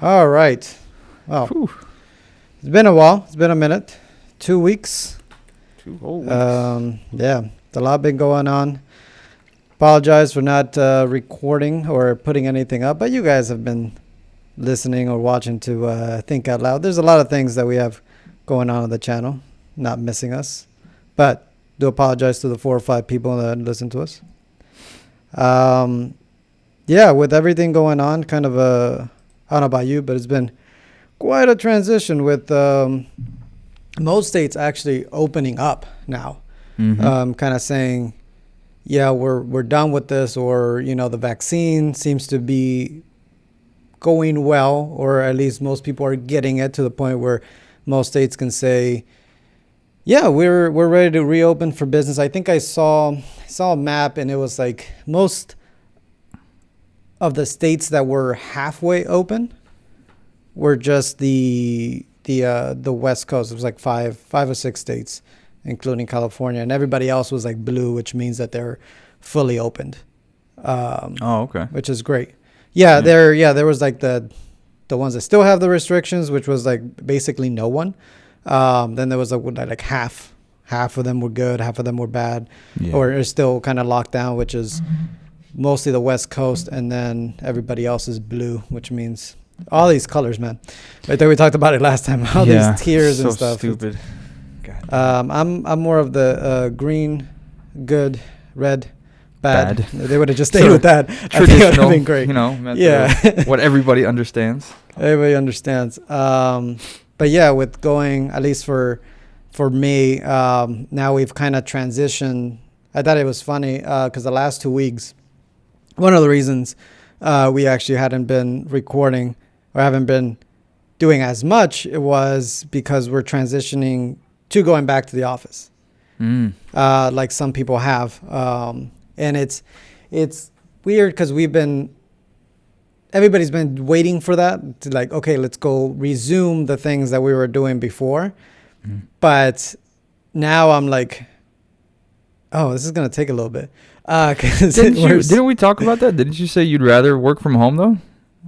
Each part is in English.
All right. Well, Whew. it's been a while. It's been a minute. 2 weeks. 2 whole weeks. Yeah, a lot been going on. Apologize for not recording or putting anything up, but you guys have been listening or watching to Think Out Loud. There's a lot of things that we have going on the channel, not missing us. But do apologize to the 4 or 5 people that listen to us. Yeah, with everything going on, kind of I don't know about you, but it's been quite a transition with most states actually opening up now. Mm-hmm. Kind of saying, yeah, we're done with this, or, you know, the vaccine seems to be going well, or at least most people are getting it to the point where most states can say, yeah, we're ready to reopen for business. I think I saw a map, and it was like most of the states that were halfway open were just the West Coast. It was like five or six states, including California, and everybody else was like blue, which means that they're fully opened. Okay. Which is great. Yeah, there was like the ones that still have the restrictions, which was like basically no one. Then there was like half of them were good, half of them were bad, or are still kind of locked down, which is mostly the West Coast, and then everybody else is blue, which means all these colors, man. Right there, we talked about it last time. All these tiers and stuff. So stupid. I'm more of the green, good, red, bad. They would have just stayed with that. Traditional, I think it would have been great. You know, what everybody understands. Everybody understands. But yeah, with going, at least for me, now we've kind of transitioned. I thought it was funny because the last 2 weeks, one of the reasons we actually hadn't been recording or haven't been doing as much, it was because we're transitioning to going back to the office, like some people have. And it's weird because everybody's been waiting for that to, like, okay, let's go resume the things that we were doing before. But now I'm like, oh, this is going to take a little bit. Didn't we talk about that? Didn't you say you'd rather work from home though?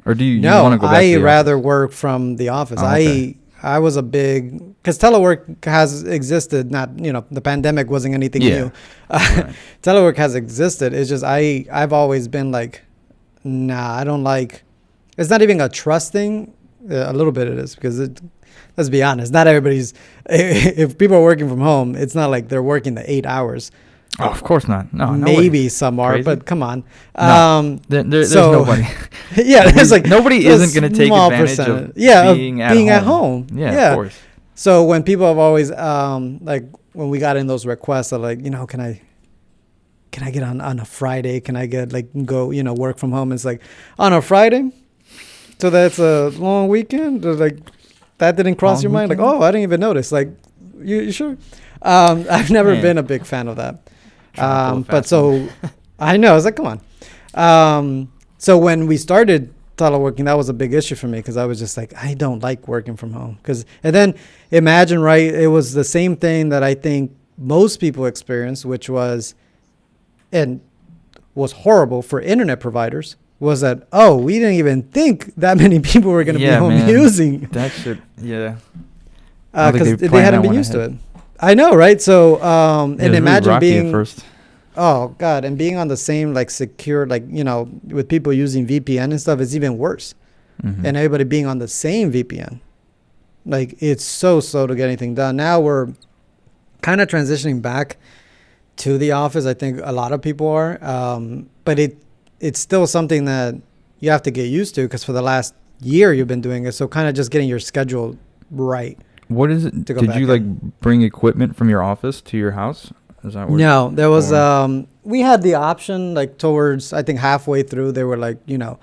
Or do you want to go back to the office? rather work from the office. Oh, okay. I was a big, because telework has existed, not, you know, the pandemic wasn't anything new. Right. Telework has existed. It's just, I've always been like, nah, I don't like, it's not even a trust thing. A little bit it is, because let's be honest, not everybody's, if people are working from home, it's not like they're working the 8 hours. Oh, of course not. No, maybe some are, but come on. No, there's nobody. Yeah, there's like nobody isn't going to take advantage of being at home. Yeah, of course. So when people have always like when we got in those requests of like, you know, can I get on a Friday? Can I get like go, you know, work from home? It's like on a Friday, so that's a long weekend. Like that didn't cross your mind? Like, oh, I didn't even notice. Like, you sure? I've never been a big fan of that. But so I know, I was like, come on. So when we started teleworking, that was a big issue for me, because I was just like, I don't like working from home. And then imagine, right, it was the same thing that I think most people experience, which was, and was horrible for internet providers, was that, oh, we didn't even think that many people were going to be home using that shit. Yeah. Because they hadn't been used to it. I know, right? So, and imagine really being, at first. Oh God, and being on the same like secure, like, you know, with people using VPN and stuff, it's even worse. And everybody being on the same VPN, like it's so slow to get anything done. Now we're kind of transitioning back to the office. I think a lot of people are, but it's still something that you have to get used to, because for the last year you've been doing it. So kind of just getting your schedule right. What is it? Did you like bring equipment from your office to your house? Is that what? No, there was, we had the option like towards, I think halfway through, they were like, you know,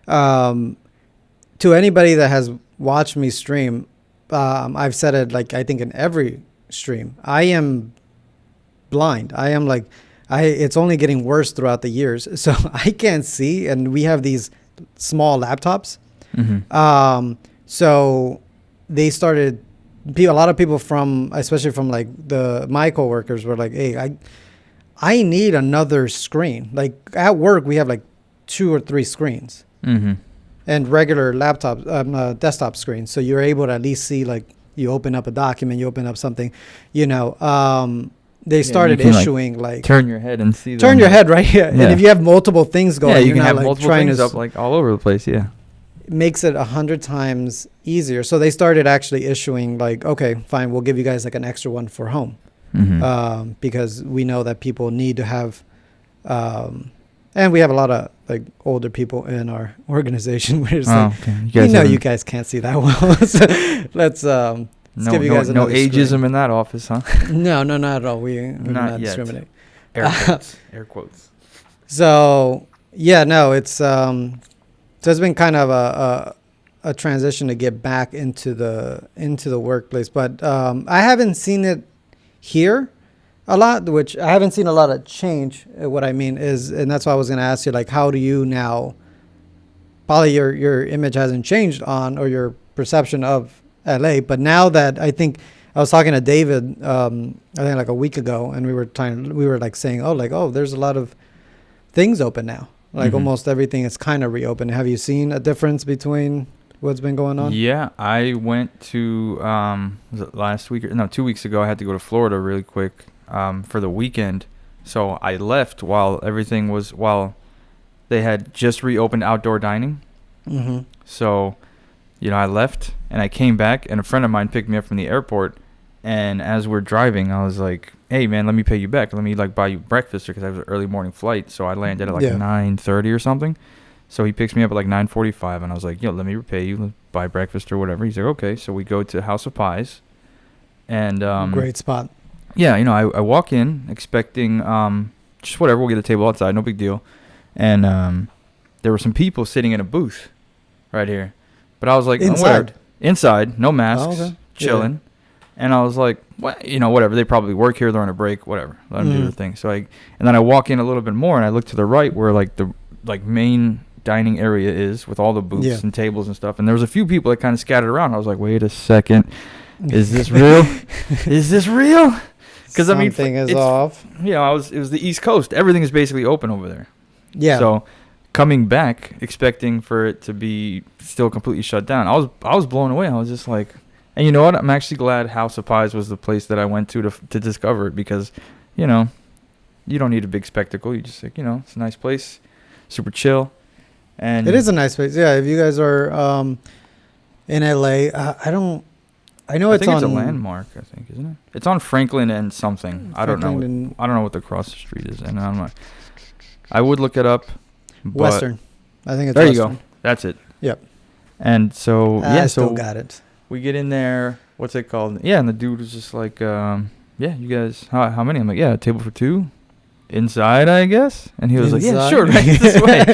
to anybody that has watched me stream, I've said it like, I think in every stream, I am blind. I am like, it's only getting worse throughout the years. So I can't see. And we have these small laptops. So they started, a lot of people from, especially from like my coworkers were like, hey, I need another screen. Like at work, we have like 2 or 3 screens. and regular desktop screens. So you're able to at least see, like, you open up a document, you open up something, they started issuing like turn your head and see. Turn your head, right? Yeah. And if you have multiple things going, you can have multiple things up like all over the place. Yeah, makes it 100 times easier. So they started actually issuing like, okay, fine, we'll give you guys like an extra one for home, because we know that people need to have, and we have a lot of like older people in our organization. We're just you guys can't see that well. So let's give you guys no ageism screen. In that office, huh? No, not at all. We not discriminate. Air quotes. So yeah, no, it's so it's been kind of a transition to get back into the workplace, but I haven't seen it here a lot, which I haven't seen a lot of change. What I mean is, and that's why I was going to ask you, like, how do you now? Probably your image hasn't changed or your perception of LA, but now that I think I was talking to David, I think like a week ago, and we were like saying, there's a lot of things open now. Like almost everything is kind of reopened. Have you seen a difference between what's been going on? Yeah, I went to was it last week? 2 weeks ago. I had to go to Florida really quick for the weekend, so I left while they had just reopened outdoor dining. So, I left and I came back, and a friend of mine picked me up from the airport. And as we're driving, I was like, "Hey, man, let me pay you back. Let me buy you breakfast because I have an early morning flight." So I landed at 9:30 or something. So he picks me up at 9:45, and I was like, "Yo, let me repay you, buy breakfast or whatever." He's like, "Okay." So we go to House of Pies, and great spot. Yeah, I walk in expecting just whatever. We'll get a table outside, no big deal. And there were some people sitting in a booth right here, but I was like, inside, no masks, chilling. Yeah. And I was like, whatever. They probably work here. They're on a break. Whatever. Let them do their thing. So and then I walk in a little bit more, and I look to the right where the main dining area is with all the booths and tables and stuff. And there was a few people that kind of scattered around. I was like, wait a second, is this real? Is this real? Because something is off. It was the East Coast. Everything is basically open over there. Yeah. So coming back, expecting for it to be still completely shut down, I was blown away. I was just like. And you know what? I'm actually glad House of Pies was the place that I went to discover it, because, you don't need a big spectacle. You just it's a nice place, super chill, and it is a nice place. Yeah, if you guys are in LA, I know it's a landmark. I think, isn't it? It's on Franklin and something. I don't know what the cross the street is, and I would look it up. Western, I think it's there. Western. You go. That's it. Yep. And so I still got it. We get in there. What's it called? Yeah, and the dude was just like, you guys, how many? I'm like, a table for two. Inside, I guess. And he was like, yeah, sure, right this way.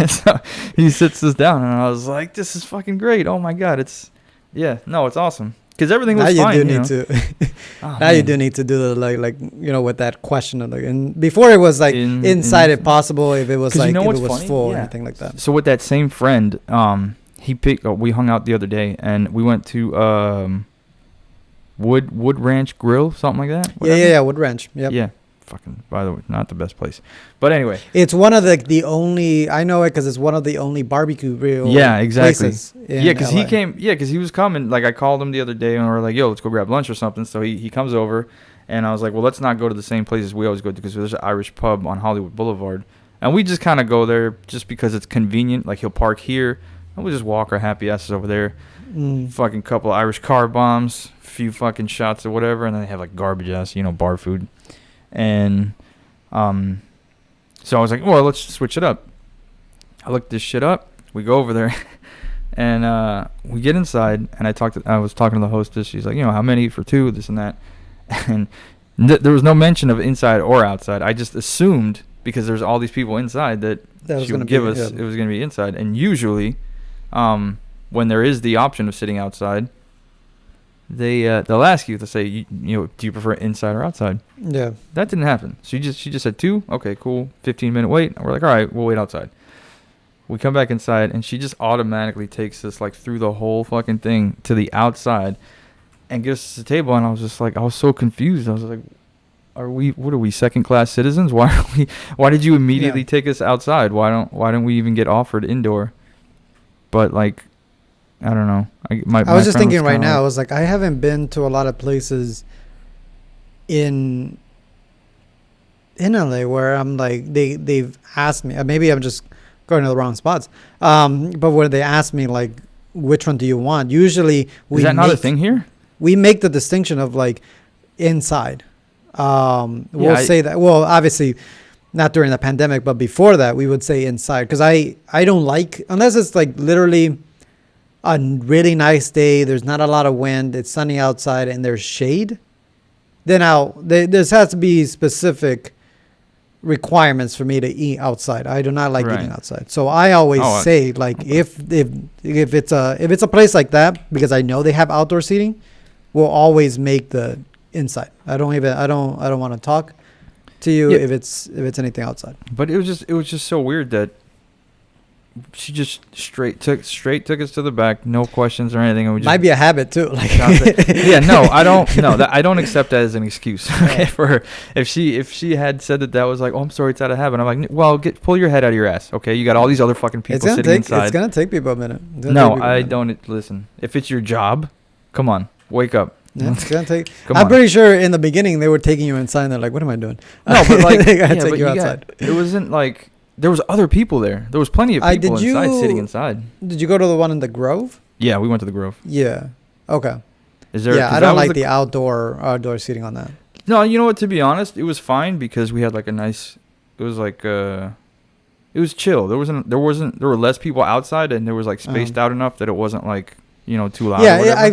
So he sits us down, and I was like, this is fucking great. Oh, my God. It's awesome. Because everything was fine. You do need to do the, with that question. And before it was like inside if possible, if it was like, if it was full or anything like that. So with that same friend, we hung out the other day, and we went to Wood Ranch Grill, something like that. Yeah, Wood Ranch. Yep. Yeah, fucking. By the way, not the best place, but anyway, it's one of the only. I know it because it's one of the only barbecue grill. Yeah, exactly. Yeah, because he came. Yeah, because he was coming. Like I called him the other day, and we were like, "Yo, let's go grab lunch or something." So he comes over, and I was like, "Well, let's not go to the same places we always go to, because there's an Irish pub on Hollywood Boulevard, and we just kind of go there just because it's convenient. Like he'll park here." And we'll just walk our happy asses over there. Fucking couple of Irish car bombs, few fucking shots or whatever, and then they have like garbage ass, bar food. And so I was like, well, let's switch it up. I looked this shit up. We go over there, and we get inside, and I was talking to the hostess. She's like, how many for two, this and that. And there was no mention of inside or outside. I just assumed, because there's all these people inside, that she would give us, it was going to be inside. And usually, when there is the option of sitting outside, they'll ask you to say, do you prefer inside or outside? Yeah. That didn't happen. She just said two. Okay, cool. 15-minute wait. And we're like, all right, we'll wait outside. We come back inside, and she just automatically takes us through the whole fucking thing to the outside and gives us a table. And I was just like, I was so confused. I was like, what are we, second-class citizens? Why did you immediately take us outside? Why don't we even get offered indoor? but like, I don't know. I was just thinking right now. I was like, I haven't been to a lot of places in LA where I'm like they've asked me. Maybe I'm just going to the wrong spots. But where they ask me like, which one do you want? Usually, is that not a thing here? We make the distinction of like inside. We'll say that. Well, obviously, not during the pandemic, but before that, we would say inside because I don't like unless it's like literally a really nice day. There's not a lot of wind. It's sunny outside and there's shade. Then there has to be specific requirements for me to eat outside. I do not like eating outside. So I always say like if it's a place like that, because I know they have outdoor seating, we'll always make the inside. I don't want to talk to you if it's anything outside. But it was just so weird that she just straight took us to the back, no questions or anything. And we just might be a habit too. Like I don't accept that as an excuse for her. If she had said that was like, oh, I'm sorry, it's out of habit. I'm like, well, pull your head out of your ass, okay? You got all these other fucking people sitting inside. It's gonna take people a minute. Don't listen. If it's your job, come on, wake up. Yeah, it's gonna take. I'm pretty sure in the beginning they were taking you inside. And they're like, what am I doing? No, but like, they gotta take you outside. It wasn't like. There was other people there. There was plenty of people sitting inside. Did you go to the one in the Grove? Yeah, we went to the Grove. Yeah. Okay. Is there? Yeah, I don't like the outdoor seating on that. No, you know what? To be honest, it was fine because we had like a nice. It was like it was chill. There were less people outside, and there was like spaced out enough that it wasn't like too loud. Yeah,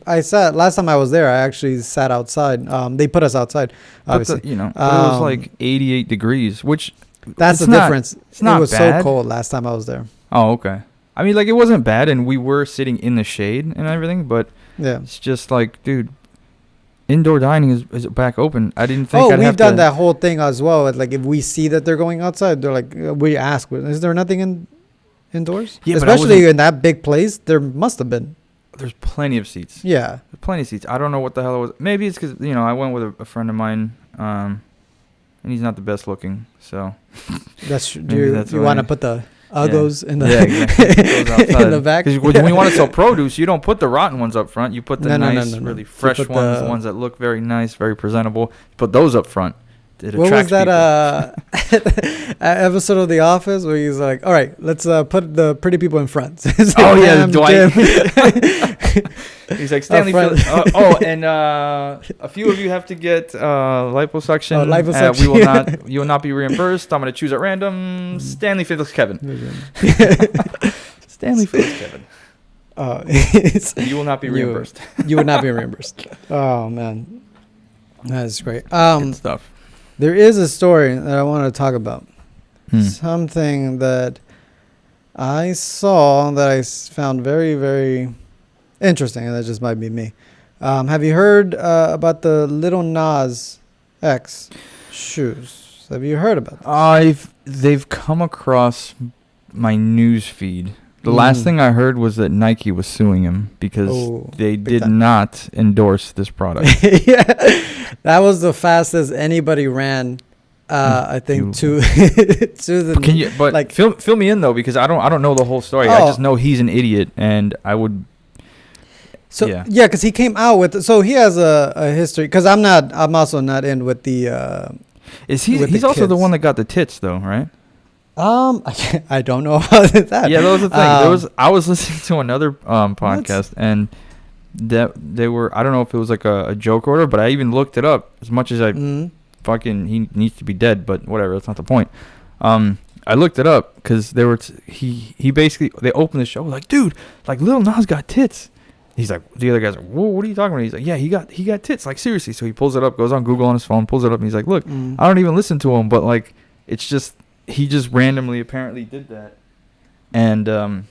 I sat last time I was there. I actually sat outside. They put us outside. Obviously, but it was like 88 degrees, which. That's the difference. It's not It was bad. so cold last time I was there. Oh, okay. I mean, like, it wasn't bad, and we were sitting in the shade and everything, but it's just like, dude, indoor dining is back open. I didn't think we've done that whole thing as well. Like, if we see that they're going outside, they're like, we ask, is there nothing indoors? Yeah, especially in that big place, there must have been. There's plenty of seats. Yeah. There's plenty of seats. I don't know what the hell it was. Maybe it's because, I went with a friend of mine, and he's not the best looking, so. That's true. Do you want to put the Uggos in the in the back? Because when you want to sell produce, you don't put the rotten ones up front. You put the really fresh ones, the ones that look very nice, very presentable. Put those up front. What was that episode of The Office where he's like, all right, let's put the pretty people in front. Dwight. He's like, Stanley. And a few of you have to get liposuction. Liposuction. You will not be reimbursed. I'm going to choose at random. Stanley Phillips Kevin. Stanley Phillips Kevin. You will not be reimbursed. You would not be reimbursed. Oh, man. That's great. Good stuff. There is a story that I want to talk about. Something that I saw that I found very, very interesting, and that just might be me. Have you heard about the Lil Nas X shoes? Have you heard about them? They've come across my news feed. The last thing I heard was that Nike was suing him because they did not endorse this product. Yeah, that was the fastest anybody ran. I think to the. Can you? But like, fill me in though, because I don't know the whole story. I just know he's an idiot, and I would. So yeah, because he came out with. So he has a history. Because I'm also not in with the. He's also the one that got the tits though, right? I don't know about that. Yeah, that was the thing. I was listening to another podcast, and that they were. I don't know if it was like a joke order, but I even looked it up. As much as I fucking he needs to be dead, but whatever. That's not the point. I looked it up because they were. He basically they opened the show like, dude, like Lil Nas got tits. He's like, the other guy's like, whoa, what are you talking about? He's like, yeah, he got tits, like seriously. So he pulls it up, goes on Google on his phone, pulls it up, and he's like, look, I don't even listen to him, but like, it's just. He just randomly apparently did that, and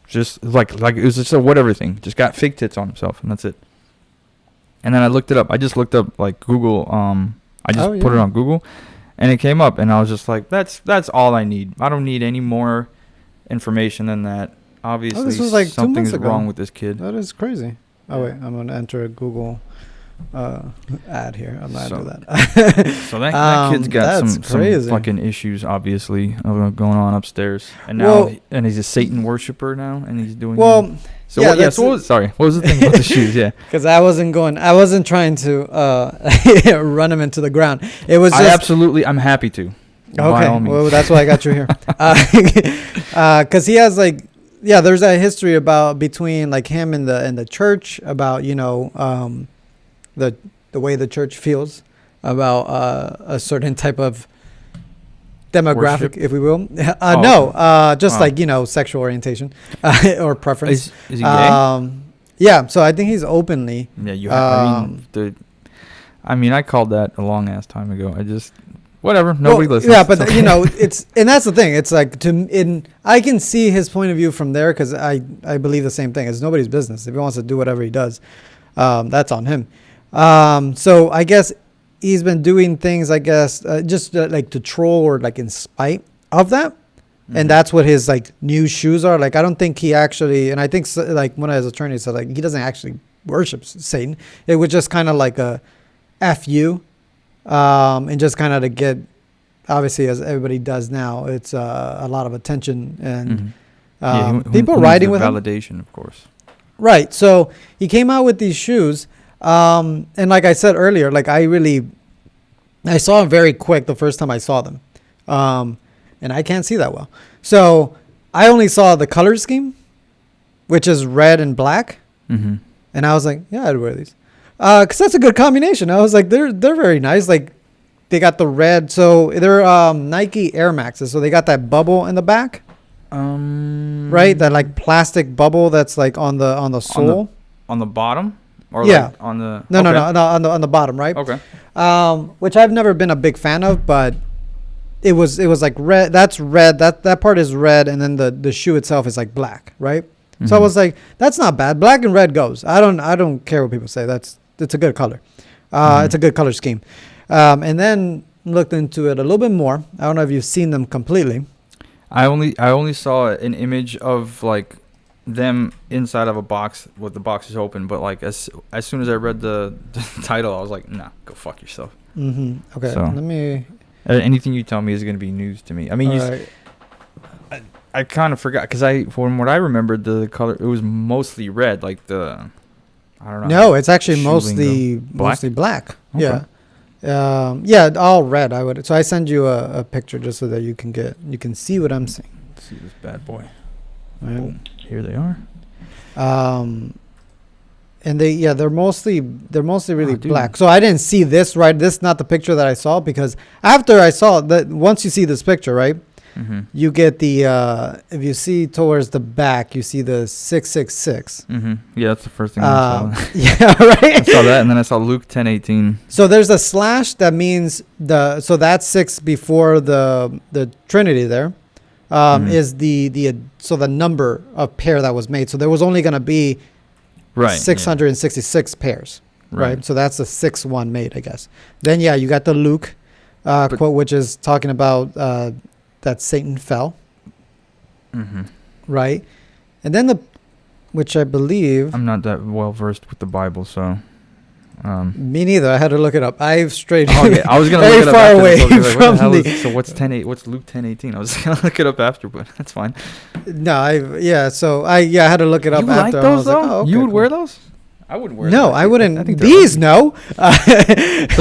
just like it was just a whatever thing. Just got fake tits on himself, and that's it. And then I looked it up. I just looked up like Google. I just put it on Google, and it came up, and I was just like, that's all I need. I don't need any more information than that. Obviously, this was like something's wrong with this kid. That is crazy. Oh wait, I'm gonna enter Google ad here. I'm not So- doing that. So that kid's got That's some crazy. fucking issues, obviously, going on upstairs. And now, Well- and he's a Satan worshiper now, and he's doing. Well, so yeah, what, yeah. that's So what was, sorry, what was the thing about the shoes? Yeah, because I wasn't trying to run him into the ground. It was just I'm happy to. By all okay. means. Well, that's why I got you here. Because he has like, yeah, there's a history about between like him and the church about the way the church feels about a certain type of demographic, Worship? if we will. Oh, No, okay. just Oh. like sexual orientation or preference. Is he gay? Yeah, so I think he's openly. Yeah, you have. I mean, I called that a long ass time ago. I just whatever. Nobody listens. Yeah, but It's okay. it's and that's the thing. It's like I can see his point of view from there because I believe the same thing. It's nobody's business. If he wants to do whatever he does, that's on him. So I guess he's been doing things. I guess just like to troll or like in spite of that. And that's what his like new shoes are. Like I don't think he actually, and I think like one of his attorneys said like he doesn't actually worship Satan. It was just kind of like a fu, and just kind of to get, obviously as everybody does now, it's a lot of attention and people riding with him. Validation, of course. Right. So he came out with these shoes, and like I said earlier, like I saw them very quick the first time I saw them. And I can't see that well. So I only saw the color scheme, which is red and black. Mm-hmm. And I was like, yeah, I'd wear these. Because that's a good combination. I was like, they're very nice. Like they got the red. So they're Nike Air Maxes. So they got that bubble in the back. Right? That like plastic bubble that's like on the sole. On the bottom? Or Yeah. like on the... No, okay. no, on the bottom, right? Okay. Which I've never been a big fan of, but it was like red. That's red. That part is red, and then the shoe itself is like black, right? Mm-hmm. So I was like, that's not bad. Black and red goes. I don't care what people say. It's a good color. It's a good color scheme. And then looked into it a little bit more. I don't know if you've seen them completely. I only saw an image of like them inside of a box with the boxes open, but like as soon as I read the title, I was like, nah, go fuck yourself. Mm-hmm. Okay, So. let me. Anything you tell me is going to be news to me. I mean, I kind of forgot because from what I remembered, the color, it was mostly red, like I don't know. No, it's actually shoe mostly lingo. mostly black. Okay. Yeah. Yeah, all red. I would. So I send you a picture just so that you can see what I'm saying. Let's see this bad boy. Right? Boom. Here they are. And they're mostly really Oh, dude. black. So I didn't see this, right? This is not the picture that I saw because after I saw that, once you see this picture, right, Mm-hmm. you get the if you see towards the back, you see the 666. Mm-hmm. Yeah, that's the first thing I saw. Yeah, right. I saw that, and then I saw Luke 10:18. So there's a slash that means so that's 6 before the Trinity there. Is the so the number of pair that was made. So there was only going to be 666 pairs, right? So that's the 6th one made, I guess. Then you got the Luke quote, which is talking about that Satan fell, Mm-hmm. right? And then which I believe I'm not that well versed with the Bible, so. me neither. I had to look it up. I've strayed Okay, I was gonna very look it up far after away this. I was like, what the from hell the. is- So what's Luke 10:18? I was gonna look it up after, but that's fine. No, so I had to look it up You after. like I those was like, though? oh, okay, You would cool. wear those? I wouldn't wear. No, those. I wouldn't. think they're These, ugly. no. But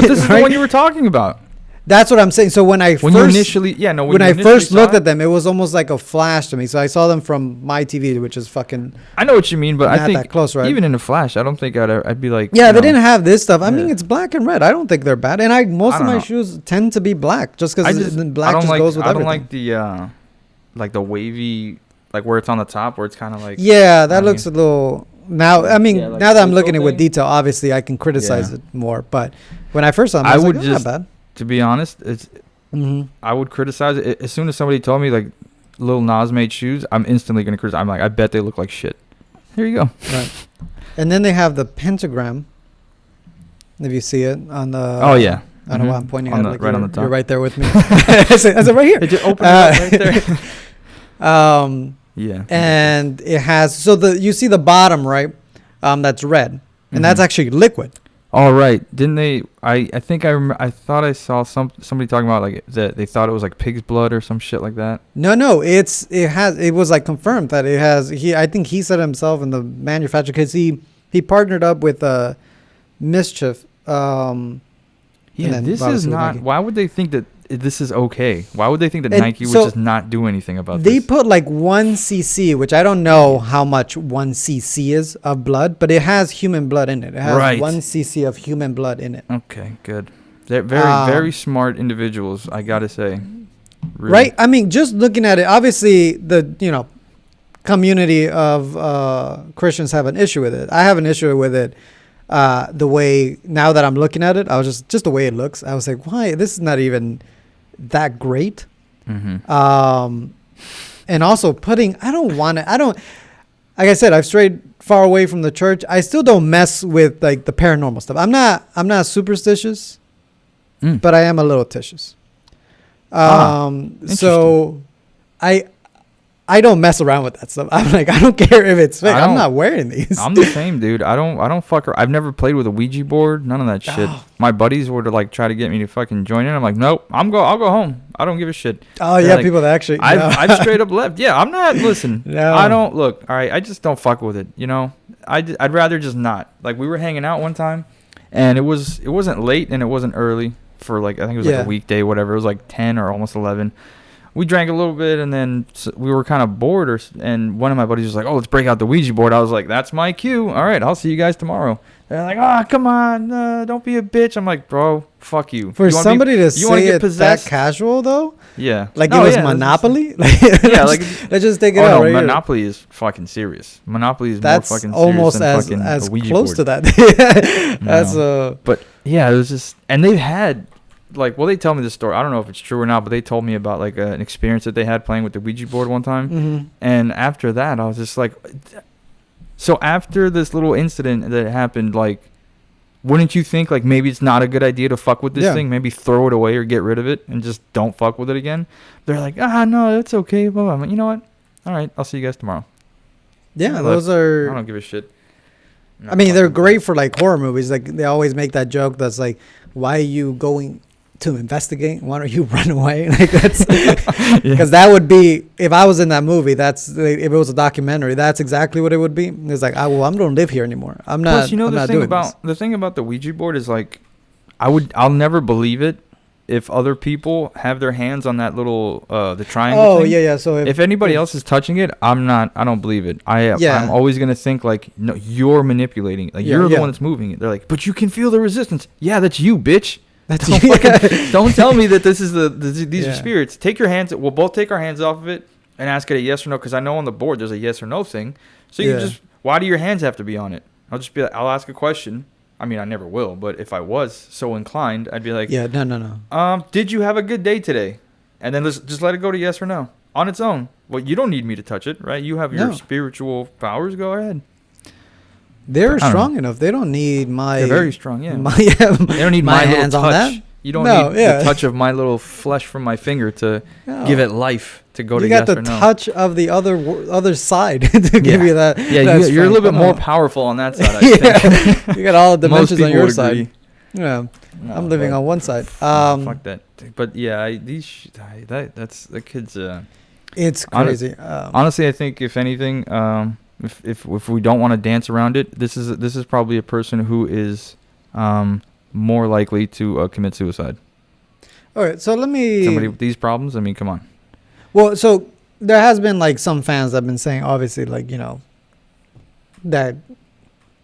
this is the Right? one you were talking about. That's what I'm saying. So when I When first you initially, yeah, no. when you I initially first saw looked it, at them, it was almost like a flash to me. So I saw them from my TV, which is fucking I know what you mean, but not I think that close, right? even in a flash, I don't think I'd be like. Yeah, you they know, didn't have this stuff. I mean, Yeah. it's black and red. I don't think they're bad. And most I of don't my know. shoes tend to be black, just I because just black I don't just like goes with I don't everything. like the wavy, like where it's on the top, where it's kind of like. Yeah, that I looks a mean- little. Now, I mean, Yeah, like now that I'm Pluto looking at it with thing. detail, obviously I can criticize Yeah. it more. But when I first saw them, I I was would like, just- not bad. To be honest, it's Mm-hmm. I would criticize it as soon as somebody told me like Lil Nas made shoes. I'm instantly gonna criticize. I'm like, I bet they look like shit. Here you go. Right. And then they have the pentagram. If you see it on the. Oh yeah. I don't know why I'm pointing On at the- it. Like right on you're- the top. You're right there with me. I said right here. It just opened it up right there. Yeah. And it has you see the bottom right, that's red, and that's Mhm. actually liquid. All right, didn't they? I think I thought I saw somebody talking about like that they thought it was like pig's blood or some shit like that. No, it was like confirmed that it has. I think he said himself in the manufacturer because he partnered up with Mischief. Yeah, this is not. Why would they think that this is okay? Why would they think that Nike would just not do anything about this? They put like 1 cc, which I don't know how much 1 cc is of blood, but it has human blood in it. It has 1 cc of human blood in it. Okay, good. They're very smart individuals, I gotta say. Really. Right? I mean, just looking at it, obviously the community of Christians have an issue with it. I have an issue with it. The way now that I'm looking at it, I was just the way it looks. I was like, why? This is not even that great. Mm-hmm. And also like I said, I've strayed far away from the church. I still don't mess with like the paranormal stuff. I'm not superstitious, but I am a little titious. So I don't mess around with that stuff. I'm like, I don't care if it's fake. I'm not wearing these. I'm the same, dude. I don't fuck her. I've never played with a Ouija board. None of that shit. My buddies were to like try to get me to fucking join in. I'm like, nope. I'll go home. I don't give a shit. Oh yeah, like, people that actually. I've straight up left. Yeah, I'm not. Listen, no. I don't look. All right, I just don't fuck with it. I'd rather just not. Like we were hanging out one time, and it wasn't late and it wasn't early for like I think it was like a weekday, whatever. It was like 10 or almost 11. We drank a little bit, and then we were kind of bored, and one of my buddies was like, oh, let's break out the Ouija board. I was like, that's my cue. All right, I'll see you guys tomorrow. They're like, oh, come on, don't be a bitch. I'm like, bro, fuck you. For somebody to say it that casual, though? Yeah. Like it was Monopoly? Yeah, like... Let's just take it out right Monopoly here. Is fucking serious. Monopoly is more fucking serious almost than fucking as a Ouija close board. to that. No. But, yeah, it was just... And they've had... Like, well, they tell me this story. I don't know if it's true or not, but they told me about, like, an experience that they had playing with the Ouija board one time. Mm-hmm. And after that, I was just like... So after this little incident that happened, like, wouldn't you think, like, maybe it's not a good idea to fuck with this thing? Maybe throw it away or get rid of it and just don't fuck with it again? They're like, no, it's okay. Blah, blah. I'm like, you know what? All right, I'll see you guys tomorrow. Yeah, those are... I don't give a shit. I mean, they're great for, like, horror movies. Like, they always make that joke that's like, why are you going... to investigate? Why don't you run away? Like that's because that would be if I was in that movie. If it was a documentary, that's exactly what it would be. It's like, I don't live here anymore. I'm not. Plus, the thing about the Ouija board is like, I'll never believe it if other people have their hands on that little the triangle. Oh yeah. So if anybody else is touching it, I don't believe it. I'm always gonna think like, no, you're manipulating it. Like you're the one that's moving it. They're like, but you can feel the resistance. Yeah, that's you, bitch. Don't tell me that this is these are spirits. Take your hands. We'll both take our hands off of it and ask it a yes or no. Because I know on the board there's a yes or no thing. So you just, why do your hands have to be on it? I'll just be like, I'll ask a question. I mean, I never will, but if I was so inclined, I'd be like, no. Did you have a good day today? And then let's just let it go to yes or no on its own. Well, you don't need me to touch it, right? You have your spiritual powers. Go ahead. They're strong enough. They don't need my... They're very strong, yeah. They don't need my hands on that. You don't need the touch of my little flesh from my finger to give it life to go to yes or no. You got the touch of the other side to give you that. Yeah, you're a little bit more powerful on that side, I think. You got all the dimensions on your side. Yeah, no, I'm living on one side. Fuck that. But yeah, that's the kids... it's crazy. Honestly, I think if anything... If we don't want to dance around it, this is probably a person who is more likely to commit suicide. All right, so somebody with these problems. I mean, come on. Well, so there has been like some fans that have been saying, obviously, like that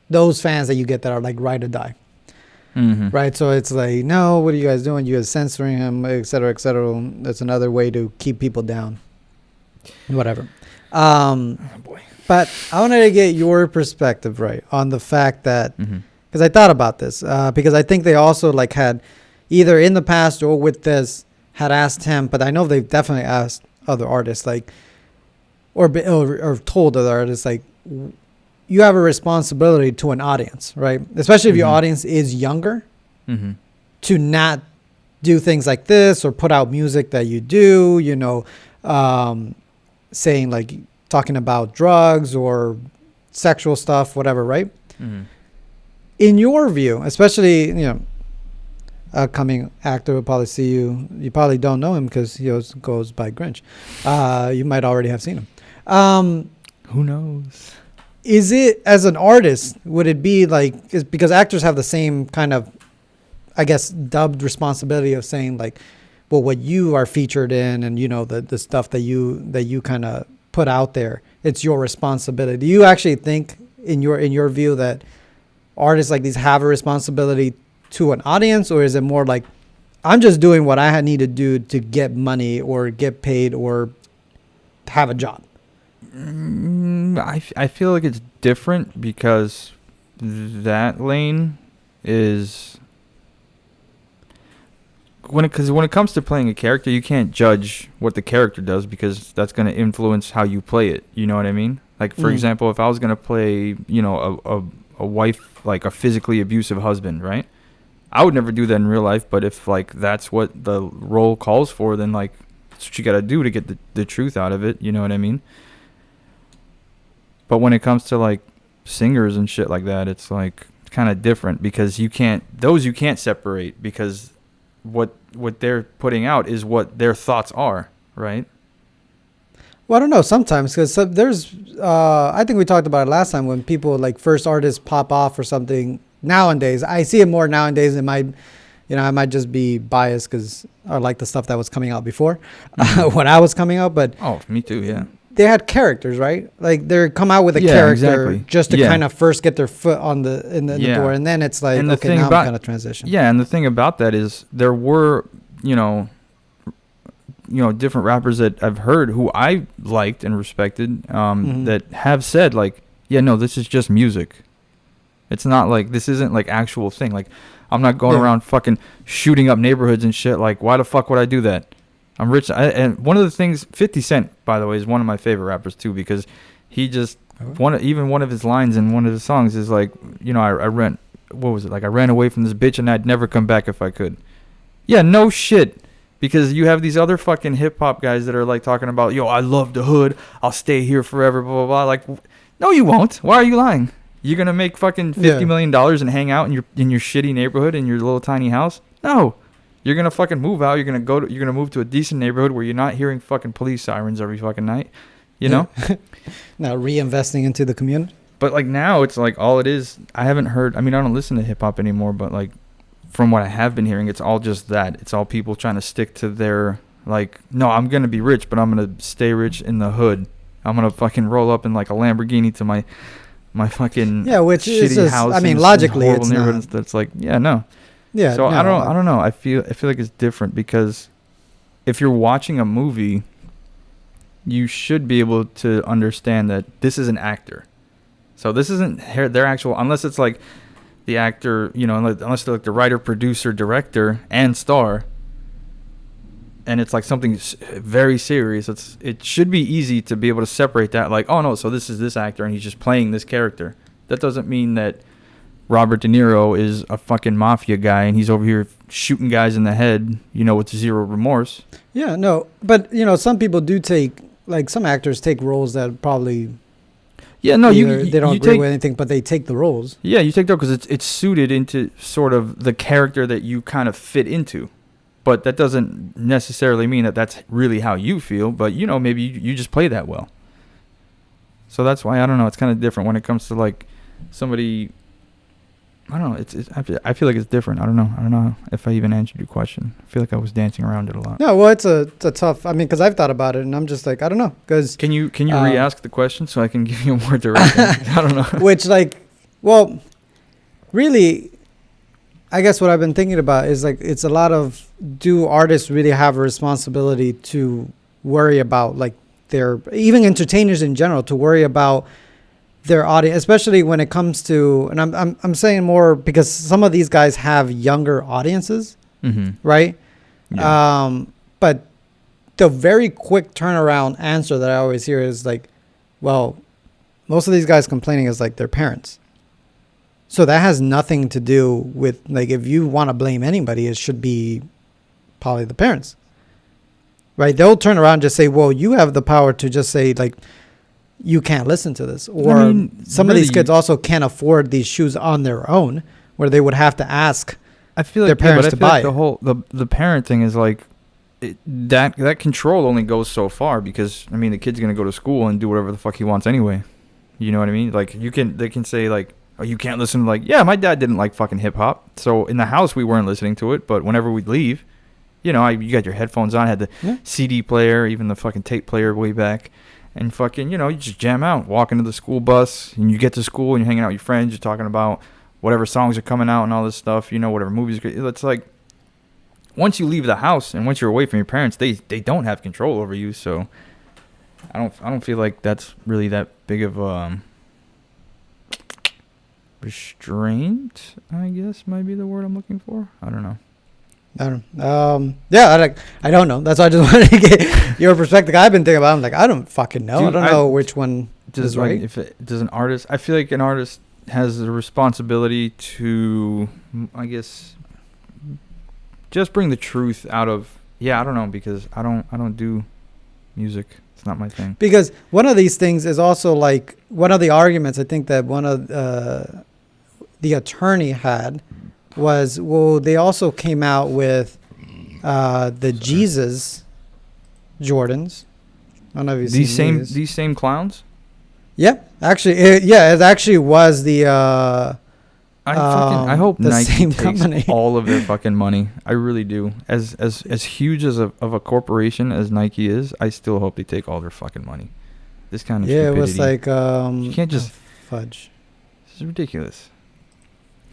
those fans that you get that are like ride or die, right? So it's like, no, what are you guys doing? You guys censoring him, et cetera, et cetera. That's another way to keep people down. Whatever. Oh boy. But I wanted to get your perspective, right, on the fact that, because I thought about this, because I think they also like had either in the past or with this had asked him, but I know they've definitely asked other artists, like, or told other artists, like, you have a responsibility to an audience, right? Especially if your audience is younger, to not do things like this or put out music that you do, saying like, talking about drugs or sexual stuff, whatever, right? in your view, especially, you know, a coming actor will probably see you. You probably don't know him because he always goes by Grinch. You might already have seen him. Who knows? Is it, as an artist, would it be like, is because actors have the same kind of, I guess, dubbed responsibility of saying like, well, what you are featured in and, you know, the stuff that you kind of put out there, it's your responsibility. Do you actually think in your view that artists like these have a responsibility to an audience, or is it more like, I'm just doing what I need to do to get money or get paid or have a job? I feel like it's different because that lane is when it comes to playing a character, you can't judge what the character does because that's going to influence how you play it. You know what I mean? Like, for example, if I was going to play, you know, a wife, like a physically abusive husband, right? I would never do that in real life, but if like that's what the role calls for, then like that's what you got to do to get the truth out of it. You know what I mean? But when it comes to like singers and shit like that, it's like kind of different because you can't separate because what they're putting out is what their thoughts are, right? Well, I don't know, sometimes, because there's I think we talked about it last time when people like first artists pop off or something. Nowadays I see it more nowadays. It might, you know, I might just be biased because I like the stuff that was coming out before when I was coming out, but oh, me too, yeah. They had characters, right? Like they come out with a character exactly. just to kind of first get their foot on in the door, and then it's like, okay, now I'm kind of transition. Yeah, and the thing about that is there were, you know, different rappers that I've heard who I liked and respected that have said like, yeah, no, this is just music. It's not like, this isn't like actual thing. Like, I'm not going around fucking shooting up neighborhoods and shit. Like, why the fuck would I do that? I'm rich. And one of the things, 50 Cent, by the way, is one of my favorite rappers too, because he just, one of his lines in one of his songs is like, you know, I ran away from this bitch and I'd never come back if I could. Yeah, no shit. Because you have these other fucking hip hop guys that are like talking about, yo, I love the hood. I'll stay here forever, blah, blah, blah. Like, no, you won't. Why are you lying? You're going to make fucking $50 million and hang out in your shitty neighborhood in your little tiny house? No. You're going to fucking move out. You're going to move to a decent neighborhood where you're not hearing fucking police sirens every fucking night. You know? Now reinvesting into the community. But like now it's like all it is. I haven't heard, I mean, I don't listen to hip hop anymore, but like from what I have been hearing, it's all just that. It's all people trying to stick to their like, no, I'm going to be rich, but I'm going to stay rich in the hood. I'm going to fucking roll up in like a Lamborghini to my fucking which shitty is just, house. I mean, logically it's not. That's like, yeah, no. Yeah. So no, I don't know. I feel like it's different because if you're watching a movie, you should be able to understand that this is an actor. So this isn't their actual, unless it's like the actor, you know, unless they're like the writer, producer, director, and star, and it's like something very serious. It should be easy to be able to separate that. Like, oh no, so this is this actor and he's just playing this character. That doesn't mean that Robert De Niro is a fucking mafia guy and he's over here shooting guys in the head, you know, with zero remorse. Yeah, no, but you know, some people do take, like some actors take roles that probably, yeah, no, they don't agree with anything, but they take the roles. Yeah, you take those because it's suited into sort of the character that you kind of fit into. But that doesn't necessarily mean that that's really how you feel. But, you know, maybe you just play that well. So that's why, I don't know, it's kind of different when it comes to, like, somebody, I don't know, I feel like it's different. I don't know if I even answered your question. I feel like I was dancing around it a lot. No, well, it's a tough, I mean, because I've thought about it, and I'm just like, I don't know. Cause, Can you re-ask the question so I can give you a more direct answer? I don't know. Which, like, well, really, I guess what I've been thinking about is, like, it's a lot of, do artists really have a responsibility to worry about, like, even entertainers in general, to worry about their audience, especially when it comes to, and I'm saying more because some of these guys have younger audiences, right? Yeah. But the very quick turnaround answer that I always hear is like, well, most of these guys complaining is like their parents. So that has nothing to do with, like, if you want to blame anybody, it should be probably the parents, right? They'll turn around and just say, well, you have the power to just say, like, you can't listen to this. Or some of these kids also can't afford these shoes on their own, where they would have to ask their parents to buy it. The parent thing is like that control only goes so far, because I mean the kid's gonna go to school and do whatever the fuck he wants anyway. You know what I mean? Like they can say like, oh, you can't listen to, like, yeah, my dad didn't like fucking hip hop, so in the house we weren't listening to it, but whenever we'd leave, you know, you got your headphones on, had the CD player, even the fucking tape player way back, and fucking, you know, you just jam out, walk into the school bus, and you get to school and you're hanging out with your friends, you're talking about whatever songs are coming out and all this stuff, you know, whatever movies. It's like, once you leave the house and once you're away from your parents, they don't have control over you. So I don't feel like that's really that big of restraint, I guess, might be the word I'm looking for. I don't know. I don't know. That's why I just wanted to get your perspective. I've been thinking about it. I'm like, I don't fucking know. Dude, I don't know which one is right. Does an artist, I feel like an artist has the responsibility to, I guess, just bring the truth out of, I don't know, because I don't do music. It's not my thing. Because one of these things is also like, one of the arguments I think that one of the attorney had was, well, they also came out with the Jesus Jordans. I don't know if you've seen these same clowns. Yeah, actually, it actually was the. I hope Nike takes all of their fucking money. I really do. As huge as of a corporation as Nike is, I still hope they take all their fucking money. This kind of stupidity. It was like you can't just fudge. This is ridiculous.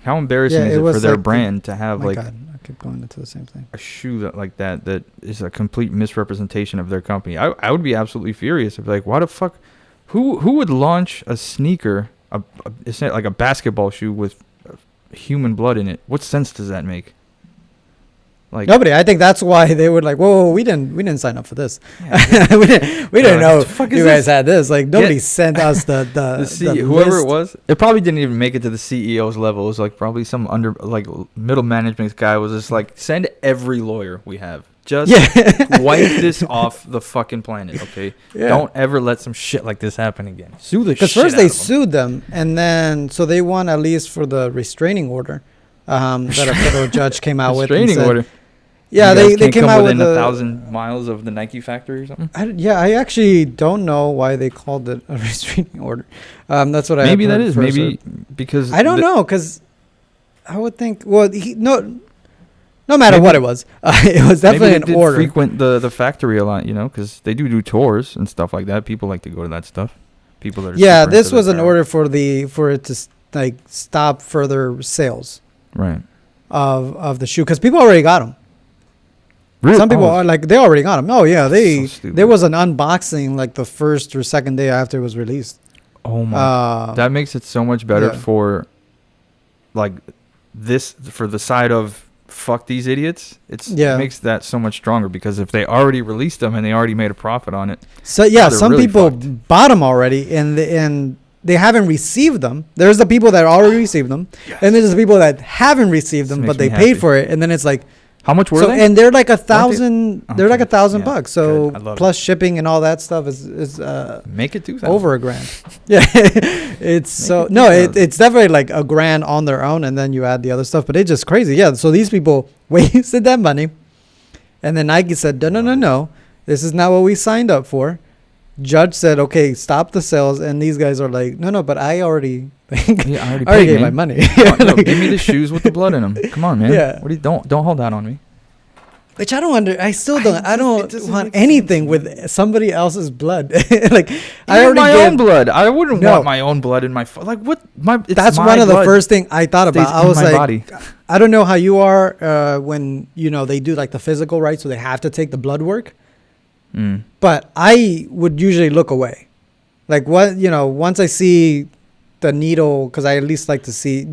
How embarrassing is it for their brand to have God, I keep going into the same thing. A shoe that is a complete misrepresentation of their company. I would be absolutely furious. I'd be like, why the fuck? Who would launch a sneaker, it's not like a basketball shoe with human blood in it? What sense does that make? Like, nobody. I think that's why they were like, whoa, we didn't sign up for this. Yeah, we didn't know you guys had this. Like, nobody sent us the whoever it was. It probably didn't even make it to the CEO's level. It was like probably some middle management guy was just like, send every lawyer we have. Just wipe this off the fucking planet, okay? Yeah. Don't ever let some shit like this happen again. Sue the shit Because first they sued them, and then so they won at least for the restraining order that a federal judge came out with. Restraining order? Yeah, they came out within 1,000 miles of the Nike factory or something? I actually don't know why they called it a restraining order. That's what maybe that is. Maybe because... I don't know, because I would think... Well, no matter what it was definitely an order. Frequent the factory a lot, you know, because they do tours and stuff like that. People like to go to that stuff. People that are this was an order for it to like stop further sales, right, of the shoe, because people already got them. Really? Some people are like, they already got them. Oh yeah, there was an unboxing like the first or second day after it was released. Oh my! That makes it so much better for like this, for the side of fuck these idiots. It makes that so much stronger, because if they already released them and they already made a profit on it, so some really people bought them already and they haven't received them. There's the people that already received them, and there's the people that haven't received them but they paid for it, and then it's like, how much were they? And they're like $1,000. They're like $1,000. So plus shipping and all that stuff is make it $2,000 over $1,000. Yeah, it's definitely like $1,000 on their own, and then you add the other stuff. But it's just crazy. Yeah. So these people wasted that money, and then Nike said, no, this is not what we signed up for. Judge said, okay, stop the sales, and these guys are like, no, but I already. I already gave my money. Look, give me the shoes with the blood in them. Come on, man. Yeah. What do you don't hold that on me. Which I don't I don't want anything with somebody else's blood. Like, I already my own blood. I wouldn't want my own blood in my like what my. That's one of the first thing I thought about. I was like, body. I don't know how you are when they do like the physical, right? So they have to take the blood work. But I would usually look away. Like once I see the needle, because I at least like to see,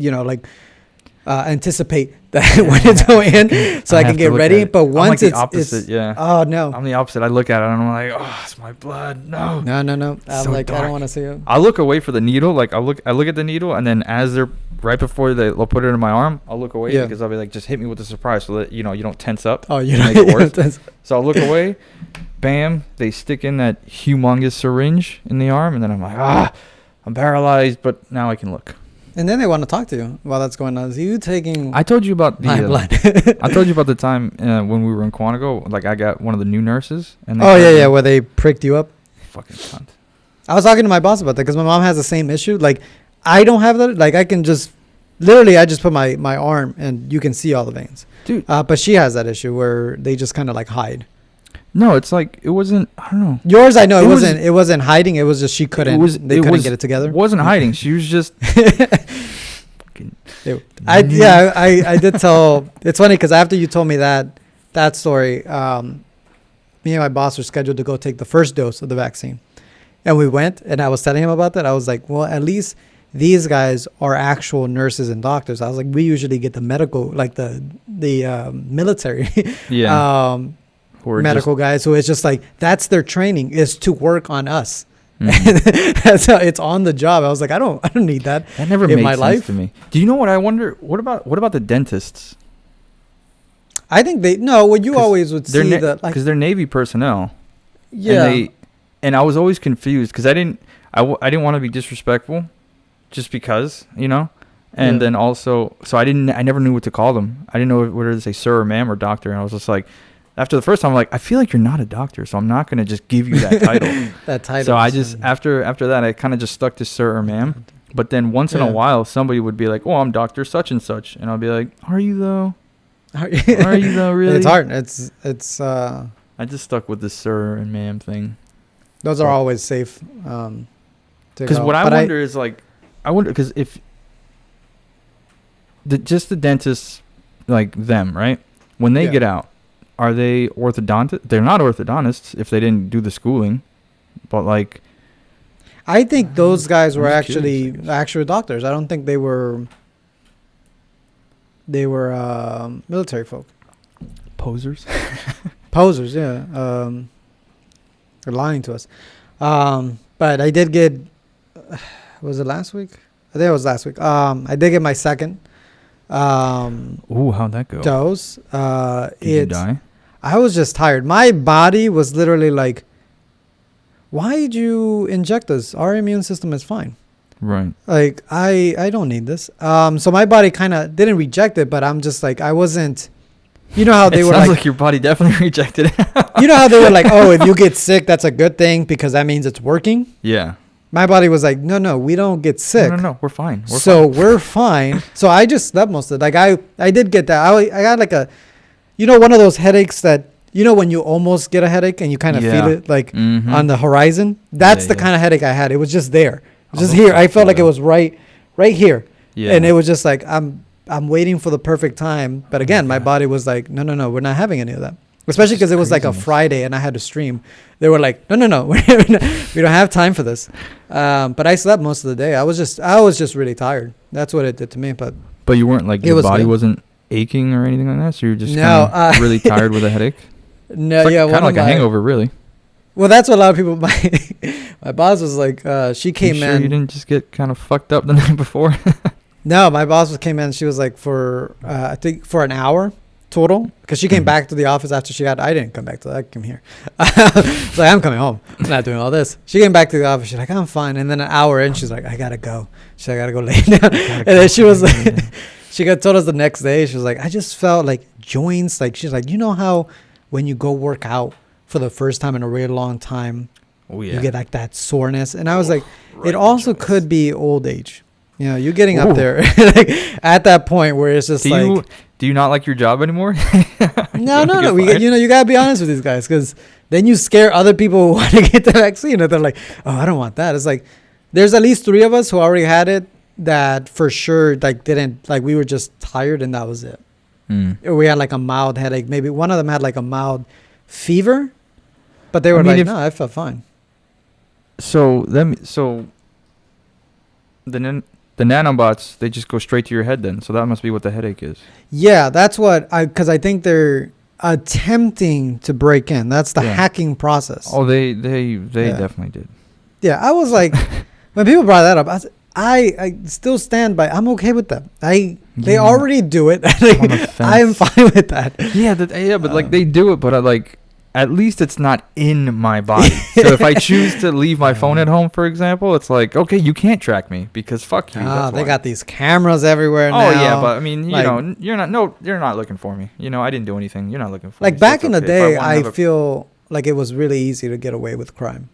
anticipate that when it's going in, so I can get ready. But once it's opposite, oh no, I'm the opposite. I look at it and I'm like, oh, it's my blood. No. I'm like, dark. I don't want to see it. I look away for the needle. Like I look at the needle, and then as they're right before they'll put it in my arm, I'll look away Yeah. because I'll be like, just hit me with a surprise so that you don't tense up. Oh, you and know, make it worse. So I'll look away, bam, they stick in that humongous syringe in the arm, and then I'm like, I'm paralyzed, but now I can look. And then they want to talk to you while that's going on. Is you taking I told you about my the blood? I told you about the time when we were in Quantico. Like I got one of the new nurses, and Oh yeah, where they pricked you up. fucking cunt. I was talking to my boss about that because my mom has the same issue. Like, I don't have that. Like, I can just literally, I just put my arm and you can see all the veins. Dude. But she has that issue where they just kind of like hide. No, it's like it wasn't. I don't know. Yours, I know it wasn't hiding. It was just she couldn't. They couldn't get it together. It wasn't hiding. She was just. I did tell. It's funny because after you told me that story, me and my boss were scheduled to go take the first dose of the vaccine, and we went. And I was telling him about that. I was like, well, at least these guys are actual nurses and doctors. I was like, we usually get the medical, like the military. Yeah. Medical guys. So it's just like that's their training is to work on us. Mm-hmm. That's how it's on the job. I was like, I don't need that. That never in made my sense life to me. Do you know what I wonder? What about the dentists? I think you always would see that because they're Navy personnel. Yeah. And I was always confused because I didn't want to be disrespectful, just because and then also so I never knew what to call them. I didn't know whether to say sir or ma'am or doctor, and I was just like. After the first time, I'm like, I feel like you're not a doctor, so I'm not going to just give you that title. That title. So I just, after that, I kind of just stuck to sir or ma'am. But then once in a while, somebody would be like, oh, I'm Dr. Such and Such. And I'll be like, are you though? Are you though, really? It's hard. It's I just stuck with the sir and ma'am thing. Those are always safe. Because what I wonder is like, because if just the dentists, like them, right? When they get out, are they orthodontists? They're not orthodontists if they didn't do the schooling, but like, I think those guys were curious, actual doctors. I don't think they were military folk. Posers. Posers, yeah. They're lying to us. But I did get. Was it last week? I think it was last week. I did get my second. Ooh, how'd that go? Dose. Did you die? I was just tired. My body was literally like, why did you inject us? Our immune system is fine. Right. Like, I don't need this. So my body kind of didn't reject it, but I'm just like, I wasn't, you know how they were sounds like your body definitely rejected it. You know how they were like, oh, if you get sick, that's a good thing because that means it's working. Yeah. My body was like, no, we don't get sick. No, we're fine. We're fine. So I just slept most of it. Like I did get that. I got like one of those headaches that, when you almost get a headache and you kind of feel it like on the horizon. That's the kind of headache I had. It was just there. It was just here. I felt like it was right here. Yeah. And it was just like, I'm waiting for the perfect time. But again, my body was like, no, we're not having any of that. Especially because it was like a Friday and I had to stream. They were like, no, we don't have time for this. But I slept most of the day. I was just really tired. That's what it did to me. But you weren't like, your body wasn't aching or anything like that? So you're just really tired with a headache? No, kind of like a hangover, really. Well, that's what a lot of people, my boss was like, she came in. You didn't just get kind of fucked up the night before? No, my boss came in. She was like I think for an hour. Total, because she came back to the office after I didn't come back to that. I came here. So I'm coming home. I'm not doing all this. She came back to the office. She's like, I'm fine. And then an hour in, she's like, I gotta go. She's like, I gotta go lay down. And then she was like, told us the next day. She was like, I just felt like joints. Like she's like, you know how when you go work out for the first time in a really long time, you get like that soreness. And I was like, it also could be old age. You're getting up there like, at that point where it's just Do you not like your job anymore? No. You gotta be honest with these guys because then you scare other people who want to get the vaccine. And they're like, oh, I don't want that. It's like there's at least 3 of us who already had it that for sure didn't we were just tired and that was it. We had like a mild headache. Maybe one of them had like a mild fever, but they were no, I felt fine. So the nanobots, they just go straight to your head then. So that must be what the headache is. Yeah, that's what because I think they're attempting to break in. That's the hacking process. Oh, they definitely did. Yeah, I was like, when people brought that up, I still stand by. I'm okay with that. They Yeah. already do it. On the fence. I am fine with that. Yeah, but like they do it, but I like at least it's not in my body. So if I choose to leave my phone at home, for example, it's like, okay, you can't track me because fuck you. Ah, that's they why. got these cameras everywhere now. Oh yeah, but I mean, Like- you're not looking for me. I didn't do anything. You're not looking for me. like So back it's in the okay. If day, wanna I have a- feel like it was really easy to get away with crime.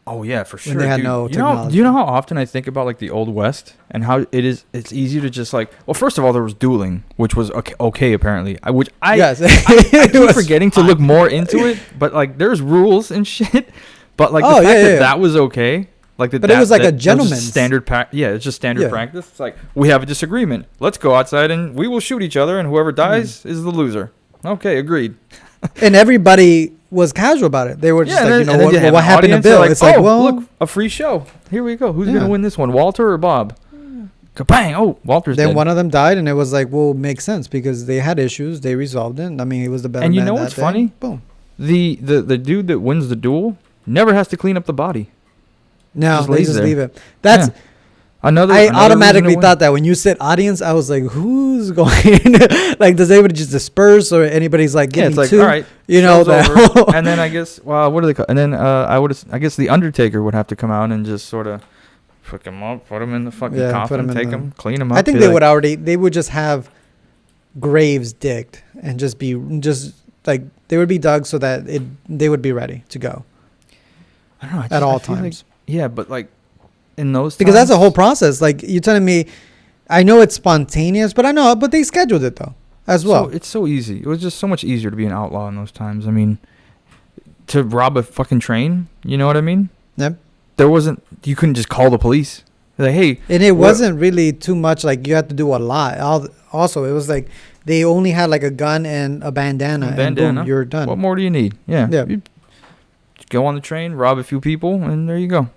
Oh yeah, for sure. they had dude. no Do you know technology. how often I think about like the old west and how it's easy to just like, well, first of all, there was dueling, which was okay apparently. Yes, I keep forgetting to look more into it, but like there's rules and shit. But like the fact that was okay. Like But it was like a gentleman's. standard it's just standard Yeah. practice. It's like, we have a disagreement. Let's go outside and we will shoot each other, and whoever dies is the loser. Okay, agreed. And everybody was casual about it. They were just like, and then you have what an happened to audience, they're Bill? like, It's like, oh, well, look, a free show. Here we go. Who's Yeah. gonna win this one, Walter or Bob? Kabang! Oh, Walter's then dead. one of them died, and it was like, well, makes sense because they had issues. They resolved it. I mean, he was the better And you man know that what's day. funny? Boom. The dude that wins the duel never has to clean up the body. No, Just they lays just there. leave it. That's. Yeah. Another. I another automatically reason to thought that when you said audience, I was like, who's going? Like, does anybody just disperse, or anybody's like, win. give Yeah, me it's like, two? all right, You know show's that. over. And then I guess, well, what do they call? And then I guess the Undertaker would have to come out and just sort of pick him up, put him in the fucking Yeah, put coffin, him in take the- him, clean him up. I think be they like, would already. They would just have graves digged and just like they would be dug so that they would be ready to go I don't know, at all I feel like- times. yeah, but like in those Because that's a times- whole process. Like you're telling me, I know it's spontaneous, but but they scheduled it though, as well. So it's so easy. It was just so much easier to be an outlaw in those times. I mean, to rob a fucking train, you know what I mean? Yep. You couldn't just call the police. Like, hey, And it wasn't really too much. Like you had to do a lot. Also, it was like they only had like a gun and a bandana, and boom, you're done. what more do you need? Yeah. Yeah. You just go on the train, rob a few people, and there you go.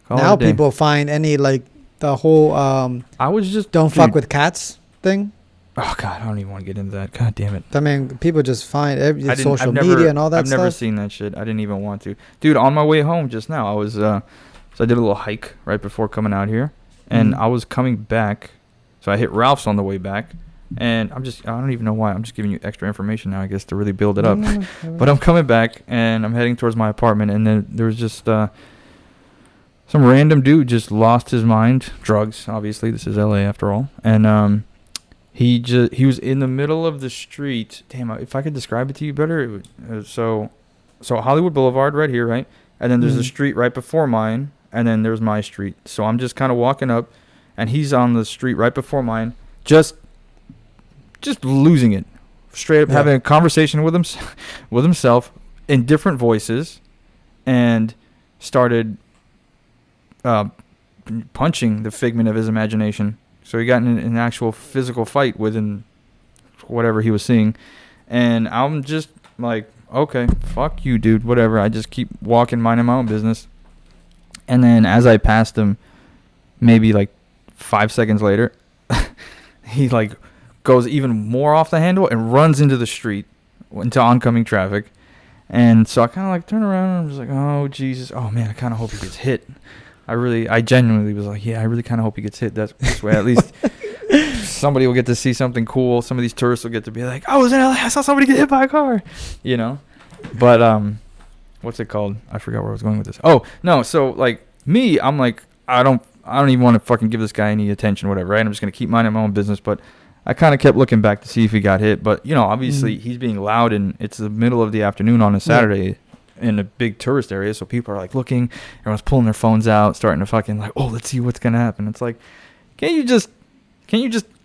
Call it Now a day. people find any like the whole I was just don't dude, fuck with cats thing. Oh God, I don't even want to get into that. God damn it. I mean, people just find I've social never- media and all that I've stuff. never seen that shit. I didn't even want to. Dude, on my way home just now, I was so I did a little hike right before coming out here, and Mhm. I was coming back. So I hit Ralph's on the way back, and I don't even know why. I'm just giving you extra information now, I guess, to really build it up. But I'm coming back, and I'm heading towards my apartment, and then there was just some random dude just lost his mind. Drugs, obviously. This is LA after all. And he was in the middle of the street. Damn, if I could describe it to you better, it would, so Hollywood Boulevard right here, right? And then there's a Mhm. street right before mine, and then there's my street. So I'm just kind of walking up, and he's on the street right before mine, just losing it, straight up Yeah. having a conversation with himself in different voices, and started punching the figment of his imagination. So he got in an actual physical fight within whatever he was seeing, and I'm just like, okay, fuck you, dude, whatever. I just keep walking, minding my own business. And then as I passed him, maybe like 5 seconds later, he like goes even more off the handle and runs into the street, into oncoming traffic. And so I kind of like turn around and I'm just like, oh Jesus, oh man, I kind of hope he gets hit. I genuinely was like, yeah, I really kind of hope he gets hit. That's this way at least somebody will get to see something cool. Some of these tourists will get to be like, I was in LA, I saw somebody get hit by a car, you know. But what's it called? I forgot where I was going with this. Oh no, so like me, I'm like, I don't even want to fucking give this guy any attention, whatever. Right? I'm just gonna keep minding my own business. But I kind of kept looking back to see if he got hit. But you know, obviously he's being loud, and it's the middle of the afternoon on a Saturday. In a big tourist area, so people are like looking, everyone's pulling their phones out, starting to fucking like, oh, let's see what's gonna happen. It's like, can't you just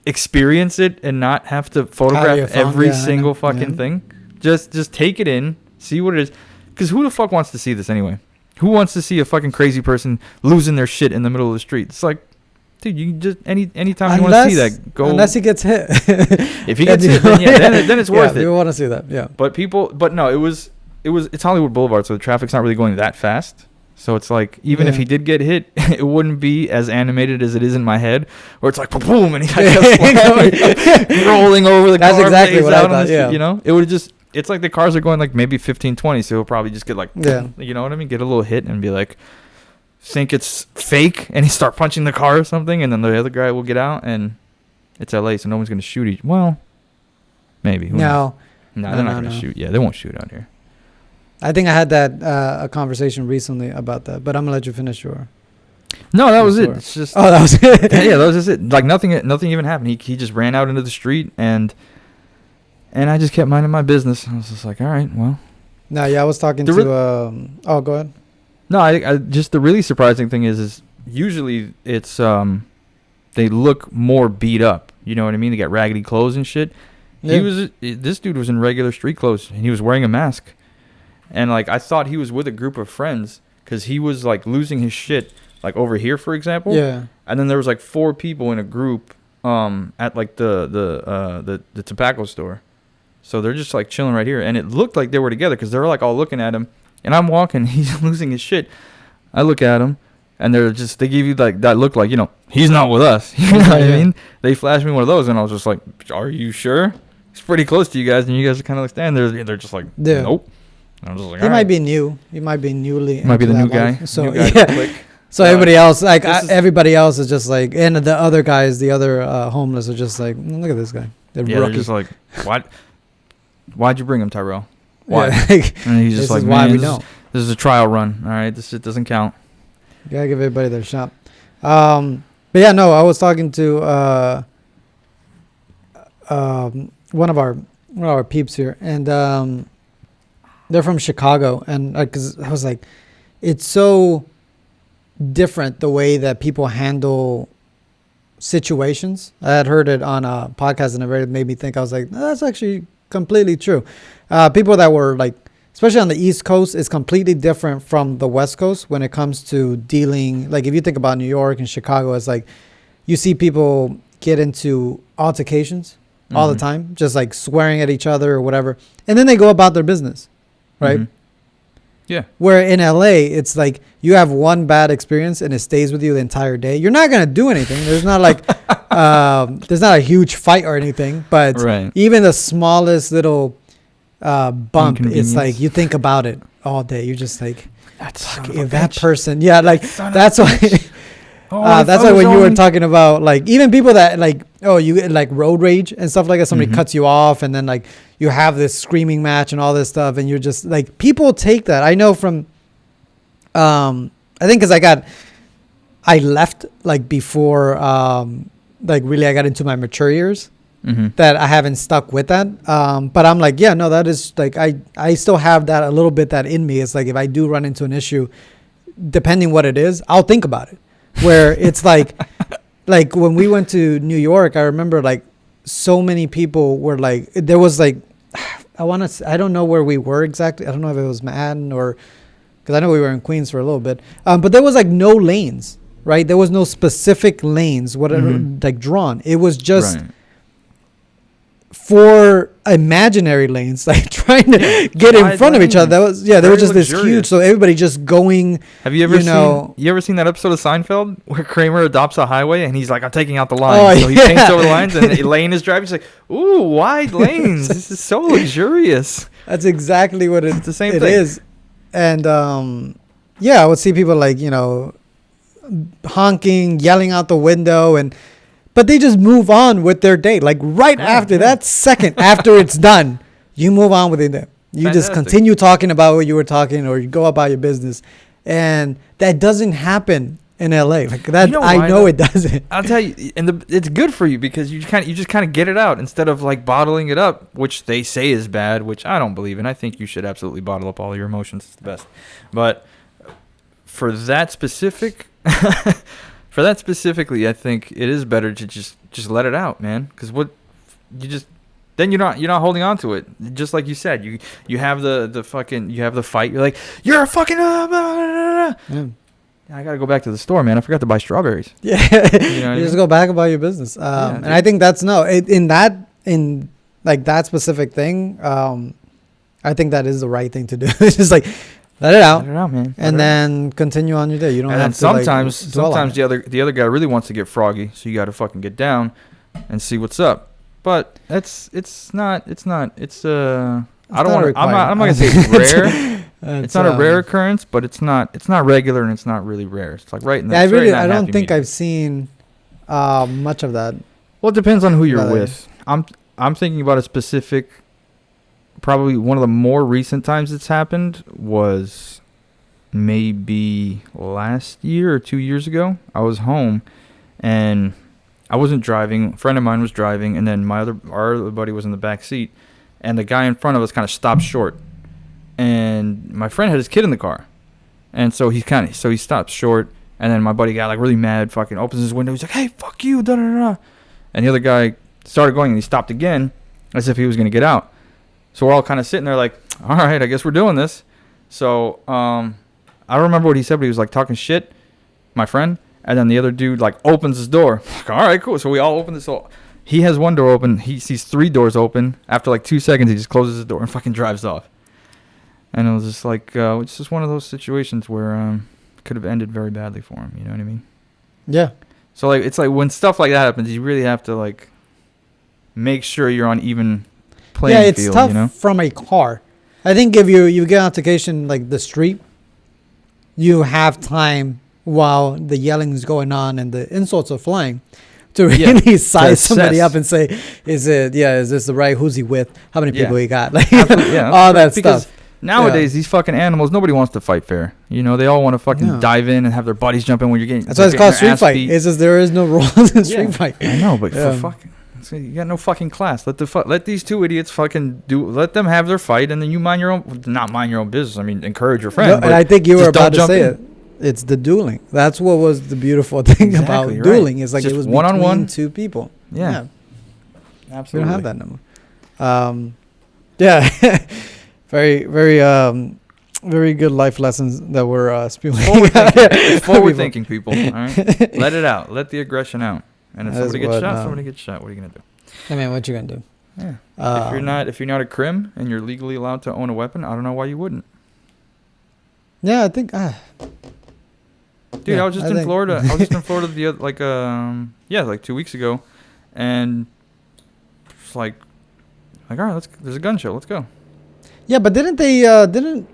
experience it and not have to photograph every single fucking thing? Just take it in, see what it is, because who the fuck wants to see this anyway? Who wants to see a fucking crazy person losing their shit in the middle of the street? It's like, dude, you can just anytime you want to see that, go. Unless he gets hit. If he gets hit, then it's worth it. You want to see that, yeah. But no, it's Hollywood Boulevard, so the traffic's not really going that fast. So it's like, even if he did get hit, it wouldn't be as animated as it is in my head, where it's like boom, and he like rolling over the car. That's exactly what I out on thought. the street, Yeah, you know, it would just. It's like the cars are going like maybe 15, 20, so he'll probably just get like, yeah. you know what I mean, get a little hit and be like, think it's fake and he start punching the car or something, and then the other guy will get out, and it's LA, so no one's gonna shoot each. Well, maybe. Who knows? No, they're not gonna shoot. Yeah, they won't shoot out here. I think I had that a conversation recently about that, but I'm gonna let you finish your. No, that was it. It's just. Oh, that was it. Yeah, that was just it. Like nothing even happened. He just ran out into the street, and I just kept minding my business. I was just like, all right, well. No, yeah, I was talking to. Oh, go ahead. No, I just the really surprising thing is usually it's they look more beat up. You know what I mean? They got raggedy clothes and shit. Yeah. This dude was in regular street clothes and he was wearing a mask, and like I thought he was with a group of friends because he was like losing his shit like over here, for example. Yeah. And then there was like 4 people in a group at like the tobacco store. So they're just like chilling right here, and it looked like they were together because they were like all looking at him. And I'm walking, he's losing his shit. I look at him, and they give you like that look like, he's not with us. You know what I mean? They flashed me one of those, and I was just like, are you sure? He's pretty close to you guys, and you guys are kind of like standing there. They're just like, nope. And I was just like, he might be new. He might be newly. Might be the new guy. So new guy yeah. So everybody else, like everybody else, is just like, and the other guys, the other homeless, are just like, look at this guy. They're just like, why'd you bring him, Tyrell? Why? Yeah, and he's just like, man, this is a trial run. All right, this shit doesn't count. You gotta give everybody their shot. But yeah, no, I was talking to one of our peeps here, and they're from Chicago, and because I was like, it's so different the way that people handle situations. I had heard it on a podcast, and it really made me think. I was like, no, that's actually completely true. People that were like, especially on the East Coast, is completely different from the West Coast when it comes to dealing. Like if you think about New York and Chicago, it's like you see people get into altercations all the time, just like swearing at each other or whatever, and then they go about their business, right? Yeah. Where in LA, it's like you have one bad experience and it stays with you the entire day. You're not gonna do anything. There's not like there's not a huge fight or anything, but even the smallest little bump, it's like you think about it all day. You're just like, if that person, that's why. That's why when you were talking about like even people that like, you get like road rage and stuff like that. Somebody cuts you off, and then like you have this screaming match and all this stuff, and you're just like, people take that. I know from, I think because I left like before, like really I got into my mature years. That I haven't stuck with that. But I'm like, yeah, no, that is like, I still have that a little bit that in me. It's like, if I do run into an issue, depending what it is, I'll think about it. Where it's like, like when we went to New York, I remember like so many people were like, there was like, I don't know where we were exactly. I don't know if it was Manhattan or, because I know we were in Queens for a little bit. But there was like no lanes, right? There was no specific lanes, whatever, like drawn. It was just for imaginary lanes, like trying to get in front of each other. That was, they were just this huge. So everybody just going. Have you ever seen that episode of Seinfeld where Kramer adopts a highway and he's like, I'm taking out the lines. So he paints over the lines, and Elaine is driving. She's like, ooh, wide lanes. This is so luxurious. That's exactly what it's the same thing. It is. And I would see people like, honking, yelling out the window, but they just move on with their day. Like after that second, after it's done, you move on with it. You just continue talking about what you were talking, or you go about your business. And that doesn't happen in LA. Like that, I know it doesn't. I'll tell you, and it's good for you because you just kind of get it out instead of like bottling it up, which they say is bad, which I don't believe in. I think you should absolutely bottle up all your emotions. It's the best. But for that specifically, I think it is better to just let it out, man. Because then you're not holding on to it. Just like you said, you have the fight. You're like, you're a fucking. I gotta go back to the store, man. I forgot to buy strawberries. Yeah, you just go back about your business. And I think that's in that specific thing. I think that is the right thing to do. It's just like. Let it out, man. And then continue on your day. You don't have to. Sometimes the other guy really wants to get froggy, so you got to fucking get down and see what's up. But I'm not gonna say it's rare. It's not a rare occurrence, but it's not regular and it's not really rare. It's like right in the I don't think I've seen much of that. Well, it depends on who you're with. I'm thinking about a specific, probably one of the more recent times it's happened was maybe last year or 2 years ago. I was home and I wasn't driving. A friend of mine was driving, and then our other buddy was in the back seat, and the guy in front of us kind of stopped short. And my friend had his kid in the car, and so he stopped short, and then my buddy got like really mad, fucking opens his window, he's like, "Hey, fuck you, da da da," and the other guy started going, and he stopped again, as if he was gonna get out. So we're all kind of sitting there like, all right, I guess we're doing this. So I don't remember what he said, but he was like talking shit, my friend, and then the other dude like opens his door. Like, all right, cool. So we all open this. So he has one door open. He sees 3 doors open. After like 2 seconds, he just closes the door and fucking drives off. And it was just like, it's just one of those situations where could have ended very badly for him. You know what I mean? Yeah. So like, it's like when stuff like that happens, you really have to like make sure you're on even playing field. Yeah, it's tough, you know? from a car. I think if you get an altercation like the street, you have time while the yelling is going on and the insults are flying to really size somebody up and say, is this the right? Who's he with? How many people he got? Like, all that stuff. Nowadays, these fucking animals, nobody wants to fight fair. You know, they all want to fucking dive in and have their buddies jump in when you're getting. That's why it's called street fight. It's just there is no rules in street fight. I know, but for fucking, you got no fucking class. Let these 2 idiots fucking let them have their fight, and then you mind your own. Not mind your own business. I mean, encourage your friend. No, and I think you were about to say it. It's the dueling. That's what was the beautiful thing about dueling. Right. Is like just it was one-on-one, 2 people. Yeah. Absolutely. We don't have that number. Very, very, very good life lessons that we're spewing. Forward thinking, people. All right, let it out. Let the aggression out. And if somebody gets shot, somebody gets shot. What are you gonna do? I mean, what you gonna do? Yeah. If you're not a crim and you're legally allowed to own a weapon, I don't know why you wouldn't. Yeah, I think. Dude, I was just in Florida. I was just in Florida like 2 weeks ago, and it's like, all right, there's a gun show. Let's go. Yeah, but didn't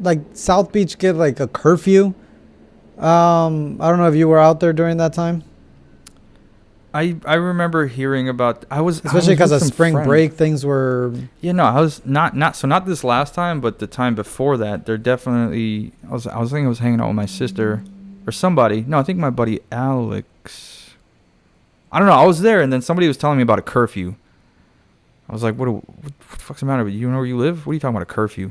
like South Beach get like a curfew? I don't know if you were out there during that time. I remember hearing about especially because of spring break, things were. Yeah, no, I was not this last time, but the time before that, they're definitely. I was thinking I was hanging out with my sister or somebody. No, I think my buddy Alex. I don't know. I was there, and then somebody was telling me about a curfew. I was like, what the fuck's the matter with you? You know where you live? What are you talking about, a curfew?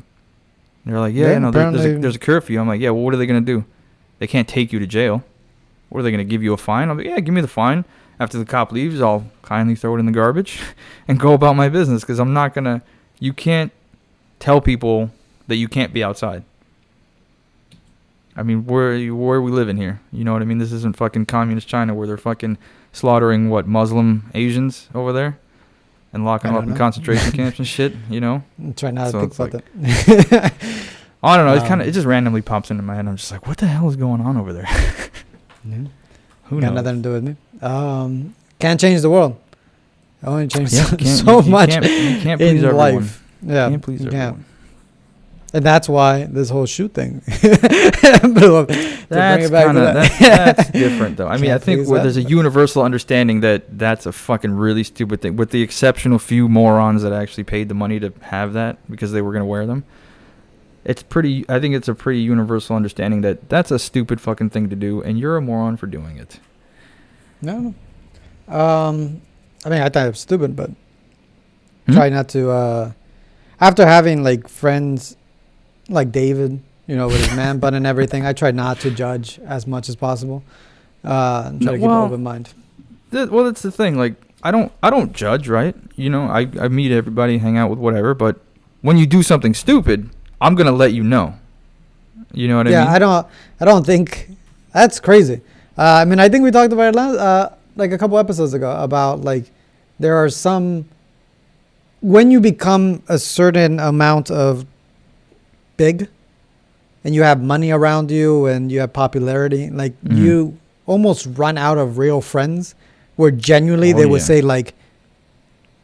And they're like, there's a curfew. I'm like, yeah, well, what are they going to do? They can't take you to jail. What are they going to give you a fine? I'm like, yeah, give me the fine. After the cop leaves, I'll kindly throw it in the garbage and go about my business because I'm not going to, you can't tell people that you can't be outside. I mean, where are we living here? You know what I mean? This isn't fucking communist China where they're fucking slaughtering, Muslim Asians over there? And locking them up in concentration camps and shit, you know? I'm trying not to think about that. I don't know. It just randomly pops into my head. I'm just like, what the hell is going on over there? Who knows? Got nothing to do with me. Can't change the world. I only change so much you can't please in everyone. life. Yeah, can't please everyone. And that's why this whole shoot thing blew up. That's different, though. I mean, I think there's a universal understanding that that's a fucking really stupid thing, with the exceptional few morons that actually paid the money to have that because they were going to wear them. I think it's a pretty universal understanding that that's a stupid fucking thing to do, and you're a moron for doing it. No. I mean, I thought it was stupid, but try not to. After having like friends like David, with his man bun and everything, I try not to judge as much as possible. And try to keep an open mind. Well, that's the thing. Like, I don't judge, right? I meet everybody, hang out with whatever, but when you do something stupid, I'm gonna let you know. You know what I mean? Yeah, I don't think that's crazy. I mean, I think we talked about it like a couple episodes ago about like there are some when you become a certain amount of big and you have money around you and you have popularity, like you almost run out of real friends where genuinely they would say like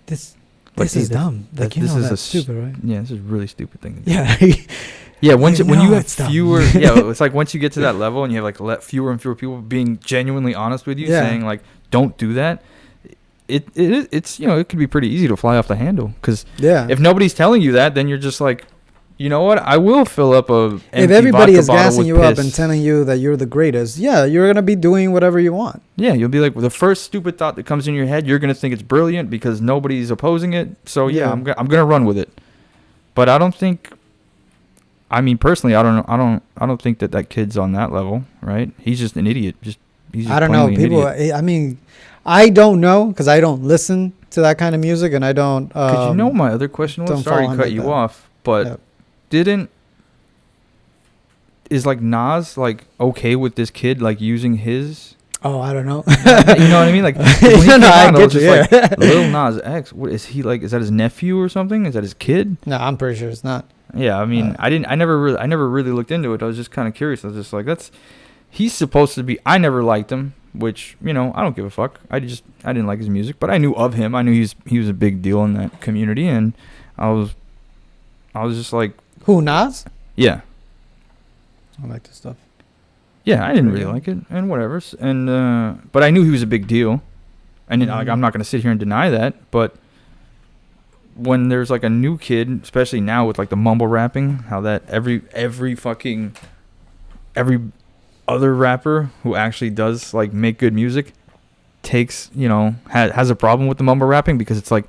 this is dumb. Like, that's stupid, right? Yeah, this is a really stupid thing to do. Yeah. Yeah, when you have it's dumb. fewer, it's like once you get to that level and you have like fewer and fewer people being genuinely honest with you, saying like, don't do that. It's it could be pretty easy to fly off the handle, because if nobody's telling you that, then you're just like, you know what, I will fill up a empty if everybody is vodka gassing you bottle with up and piss. telling you that you're the greatest, you're gonna be doing whatever you want. Yeah, you'll be like, well, the first stupid thought that comes in your head, you're gonna think it's brilliant because nobody's opposing it. So I'm gonna run with it. But I don't think. I mean, personally, I don't think that kid's on that level, right? He's just an idiot. I don't know. People. I mean, I don't know because I don't listen to that kind of music, and I don't. Because my other question was, sorry to cut you off, but is like Nas like okay with this kid like using his? Oh, I don't know. You know what I mean? Like, I get you. Like, Lil Nas X. What is he like? Is that his nephew or something? Is that his kid? No, I'm pretty sure it's not. Yeah, I mean, I never really looked into it. I was just kind of curious. I was just like, he's supposed to be. I never liked him, which I don't give a fuck. I didn't like his music, but I knew of him. I knew he was a big deal in that community, and I was just like, who, Nas? Yeah, I like this stuff. Yeah, I didn't really like it, and whatever. And but I knew he was a big deal, and I'm not gonna sit here and deny that, but. When there's like a new kid, especially now with like the mumble rapping, how that every other rapper who actually does like make good music takes, has a problem with the mumble rapping, because it's like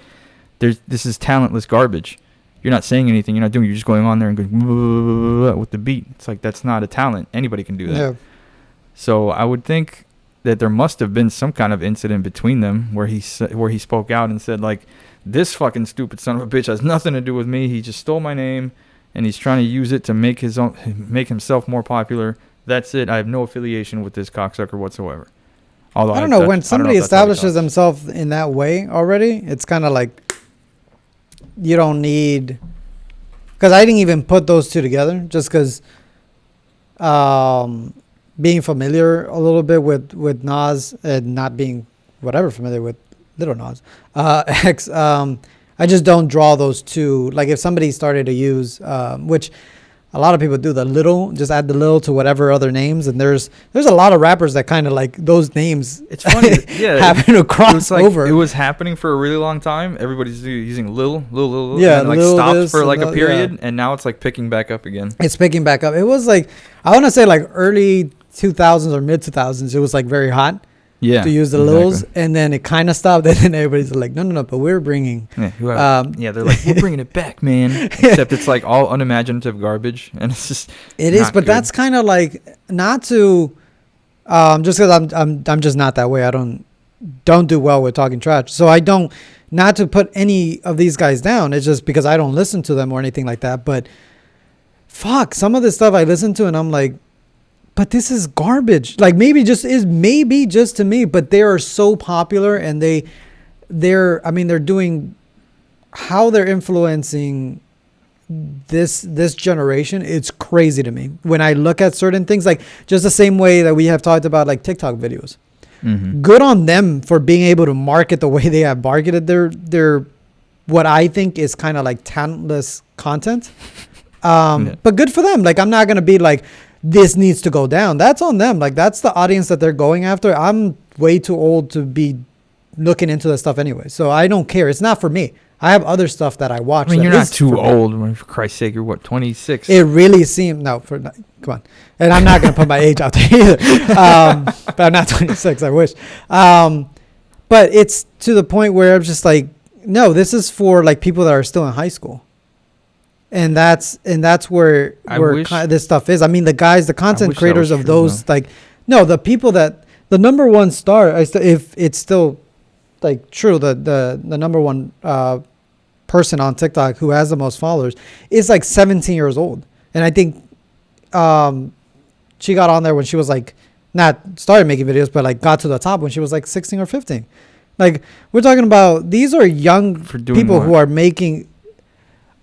this is talentless garbage. You're not saying anything, you're not doing, you're just going on there and going with the beat. It's like, that's not a talent. Anybody can do that. Yeah. So I would think that there must have been some kind of incident between them where he spoke out and said like, this fucking stupid son of a bitch has nothing to do with me. He just stole my name, and he's trying to use it to make himself more popular. That's it. I have no affiliation with this cocksucker whatsoever. Although I don't know, when somebody establishes themselves in that way already, it's kind of like you don't need. Because I didn't even put those two together, just because being familiar a little bit with Nas and not being familiar with Lil Nas X, I just don't draw those two. Like if somebody started to use, which a lot of people do, just add the Lil to whatever other names, and there's a lot of rappers that kind of like those names. It's funny, having to cross over. It was happening for a really long time. Everybody's using Lil, yeah, and like stopped for like a period, and now it's like picking back up again. It's picking back up. It was like, I want to say like early 2000s or mid 2000s. It was like very hot. Yeah, to use the Lils, and then it kind of stopped, and then everybody's like, no, but we're bringing. They're like, we're bringing it back, man. Except it's like all unimaginative garbage, and it's just. It is, but good. That's kind of like not to, just because I'm just not that way. I don't do well with talking trash, so I don't, not to put any of these guys down. It's just because I don't listen to them or anything like that. But fuck, some of this stuff I listen to, and I'm like. But this is garbage. Like maybe just to me, but they are so popular, and they're doing how they're influencing this generation. It's crazy to me when I look at certain things, like just the same way that we have talked about like TikTok videos. Mm-hmm. Good on them for being able to market the way they have marketed their what I think is kind of like talentless content. But good for them. Like I'm not gonna be like, this needs to go down. That's on them. Like that's the audience that they're going after. I'm way too old to be looking into that stuff anyway. So I don't care. It's not for me. I have other stuff that I watch. I mean, you're not too old. I mean, for Christ's sake, you're what, 26? It really seems come on. And I'm not gonna put my age out there either. But I'm not 26. I wish. But it's to the point where I'm just like, no, this is for like people that are still in high school. And that's where this stuff is. I mean, the content creators of those, the people that the number one star, if it's still like true, the number one person on TikTok who has the most followers is like 17 years old. And I think she got on there when she was like, not started making videos, but like got to the top when she was like 16 or 15. Like we're talking about, these are young people who are making.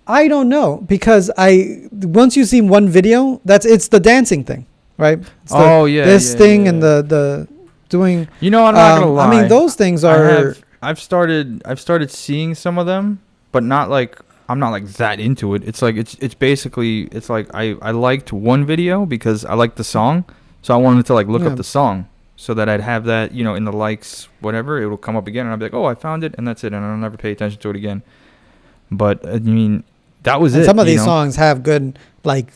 I don't know, because once you see one video, it's the dancing thing, right? It's this thing and the doing. I'm not gonna lie. I mean, those things are. I've started seeing some of them, but not like I'm not like that into it. It's like it's basically it's like I liked one video because I liked the song, so I wanted to like look up the song so that I'd have that, you know, in the likes, whatever, it will come up again and I'll be like, oh, I found it, and that's it, and I'll never pay attention to it again. But I mean, that was it. Some of these songs have good like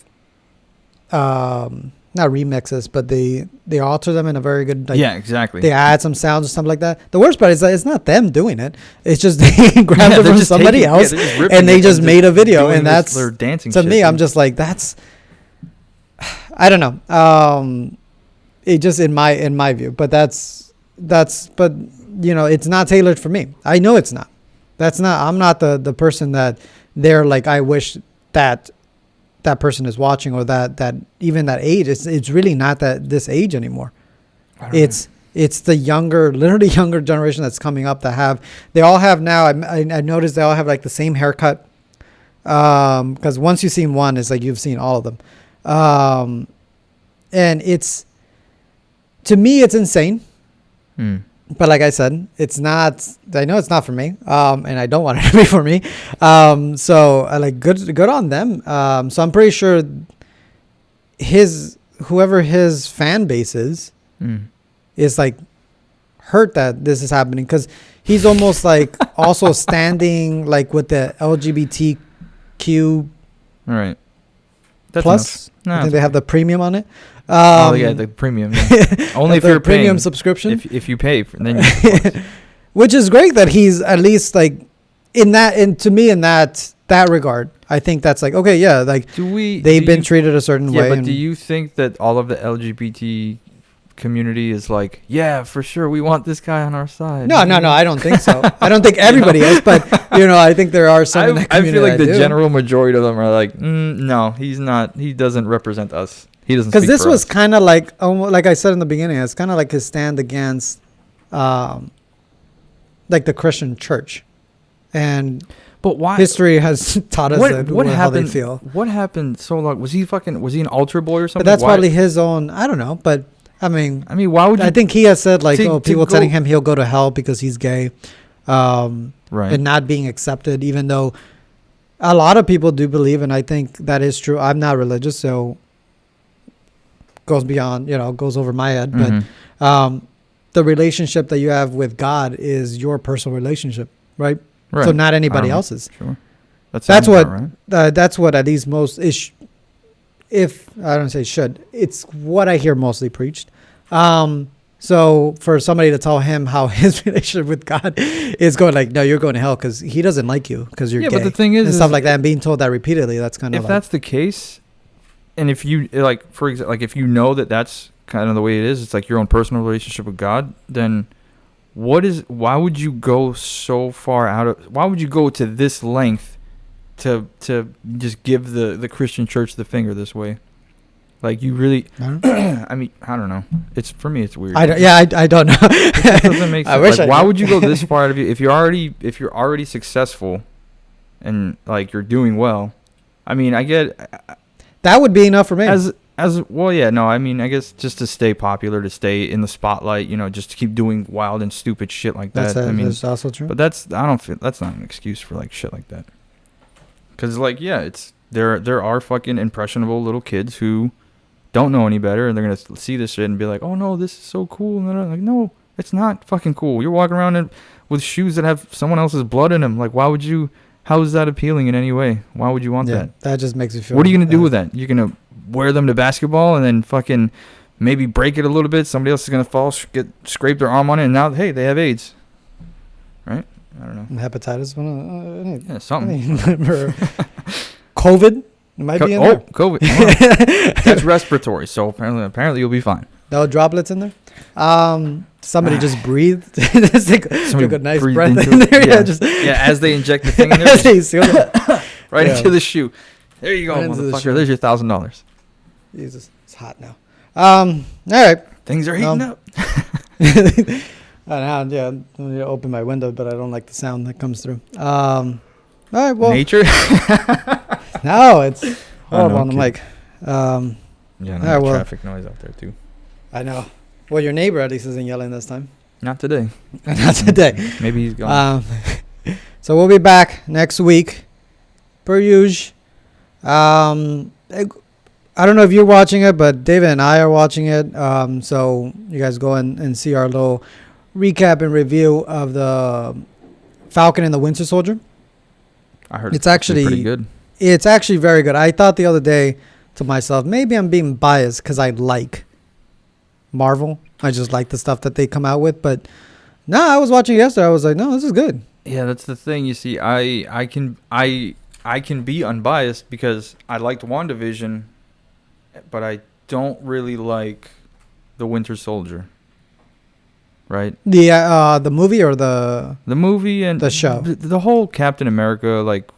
not remixes, but they alter them in a very good, like, yeah, exactly. They add some sounds or something like that. The worst part is that it's not them doing it. It's just they grabbed it from somebody else and they just made a video, and that's their dancing to shit, me. I'm just like, that's, I don't know. It just in my view, but that's but you know, it's not tailored for me. I know it's not. I'm not the person that they're like, I wish that person is watching, or that even that age. It's really not that this age anymore. It's the literally younger generation that's coming up they all have now. I noticed they all have like the same haircut. Because once you've seen one, it's like you've seen all of them. And to me, it's insane. But like I said, it's not. I know it's not for me, and I don't want it to be for me. So I like good on them. So I'm pretty sure whoever his fan base is like hurt that this is happening, because he's almost like also standing like with the LGBTQ right. That's plus. No, I think they have the premium on it. Oh yeah, the premium. Yeah. Only if you're premium paying, subscription. If you pay, then you which is great that he's at least like in to me in that regard. I think that's like, okay, yeah, like they've been treated a certain way. Yeah, but do you think that all of the LGBT community is like, yeah, for sure, we want this guy on our side? No, I don't think so. I don't think everybody is, but you know, I think there are some in that community. I feel like the general majority of them are like, no, he's not. He doesn't represent us. He doesn't. Because this was kind of like I said in the beginning, it's kind of like his stand against, like the Christian church, and but why history has taught us how they feel. What happened so long? Was he an altar boy or something? But that's probably his own. I don't know, but I mean, why would you? I think he has said like, people telling him he'll go to hell because he's gay, right, and not being accepted, even though a lot of people do believe, and I think that is true. I'm not religious, so goes beyond, goes over my head. But the relationship that you have with God is your personal relationship, right? So not anybody else's. Sure. That's what right? That's what at least most is. If I don't say should, it's what I hear mostly preached. So for somebody to tell him how his relationship with God is going, like, no, you're going to hell because he doesn't like you because you're gay. But the thing is, and stuff like that, and being told that repeatedly, that's kind of if that's the case. And if you like, for example, like if you know that that's kind of the way it is, it's like your own personal relationship with God, then why would you go so far why would you go to this length to just give the Christian church the finger this way? Like, you really, I mean, I don't know. For me, it's weird. I don't know. It doesn't make sense. I wish why would you go this far out of you if you're already successful and like you're doing well? I mean, I get. That would be enough for me. As well, yeah. No, I mean, I guess just to stay popular, to stay in the spotlight, just to keep doing wild and stupid shit like that. That's also true. But that's not an excuse for like shit like that. Because like, yeah, there are fucking impressionable little kids who don't know any better, and they're gonna see this shit and be like, oh no, this is so cool, and they're like, no, it's not fucking cool. You're walking around with shoes that have someone else's blood in them. Like, why would you? How is that appealing in any way? Why would you want that? That just makes me feel. What are you going to do with that? You're going to wear them to basketball and then fucking maybe break it a little bit. Somebody else is going to scrape their arm on it, and now, hey, they have AIDS. Right? I don't know. Hepatitis? Yeah, something. COVID? It might be in there. Oh, COVID. Well, that's respiratory, so apparently you'll be fine. No droplets in there? Somebody just breathed. Just took a nice breath in there. Yeah, as they inject the thing in there. Right into the shoe. There you go, motherfucker. There's your $1,000. Jesus, it's hot now. All right. Things are heating up. I need to open my window, but I don't like the sound that comes through. All right, well. Nature? No, it's horrible on the mic. Traffic noise out there, too. I know. Well, your neighbor at least isn't yelling this time. Not today. Not today. Maybe he's gone. So we'll be back next week. per usual. I don't know if you're watching it, but David and I are watching it. So you guys go and see our little recap and review of the Falcon and the Winter Soldier. I heard It's actually pretty good. It's actually very good. I thought the other day to myself, maybe I'm being biased because I like Marvel. I just like the stuff that they come out with. But no, I was watching it yesterday. I was like, no, this is good. Yeah, that's the thing. You see, I can be unbiased because I liked WandaVision, but I don't really like the Winter Soldier. Right? The movie or the movie and the show? The whole Captain America, like,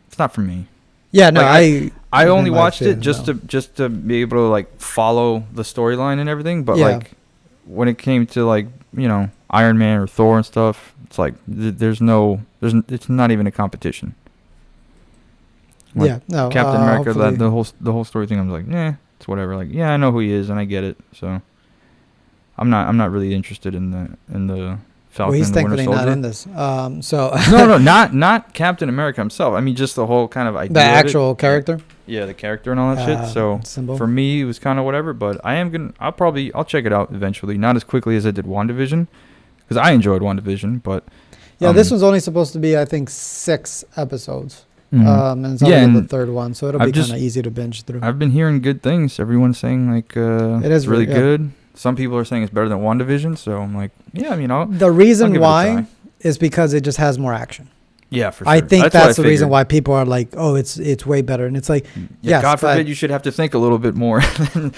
it's not for me. Yeah, no, like, I only watched it just to be able to like follow the storyline and everything. But like when it came to like, you know, Iron Man or Thor and stuff, it's like it's not even a competition. Like, no, Captain America, hopefully. the whole story thing, I'm like, it's whatever. Like, yeah, I know who he is and I get it. So I'm not really interested in the Falcon. Well, he's and the Winter thankfully Soldier. not in this. So no, not Captain America himself. I mean, just the whole kind of idea. The actual character. Yeah, the character and all that shit. So symbol. For me, it was kind of whatever. But I'll check it out eventually. Not as quickly as I did WandaVision, because I enjoyed WandaVision. But yeah, this one's only supposed to be, I think, 6 episodes. And it's only the third one, so it'll be kind of easy to binge through. I've been hearing good things. Everyone's saying like it is really good. Some people are saying it's better than WandaVision, so I'm like, yeah, you know. The reason why is because it just has more action. Yeah, for sure. I think that's the reason why people are like, oh, it's way better. And it's like, yes, God forbid you should have to think a little bit more.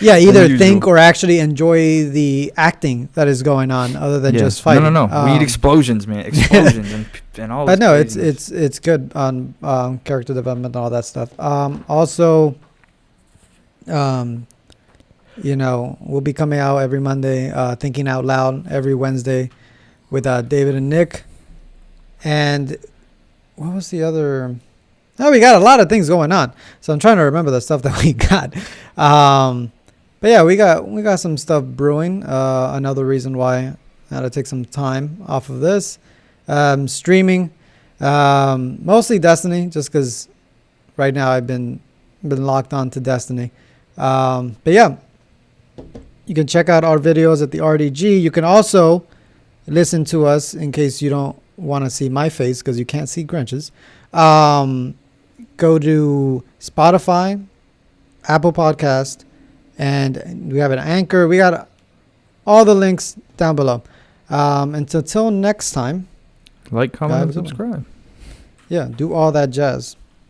Either think or actually enjoy the acting that is going on other than just fighting. No. We need explosions, man. Explosions and all this. But no, it's good on character development and all that stuff. Also, you know, we'll be coming out every Monday, Thinking Out Loud every Wednesday with David and Nick. And what was the other? Oh, we got a lot of things going on. So I'm trying to remember the stuff that we got. But yeah, we got some stuff brewing. Another reason why I had to take some time off of this. Streaming, mostly Destiny, just because right now I've been locked on to Destiny. But yeah, you can check out our videos at the RDG. You can also listen to us in case you don't want to see my face because you can't see Grinch's. Go to Spotify, Apple Podcast, and we have an Anchor. We got all the links down below. Until next time, like, comment, and subscribe. Yeah, do all that jazz.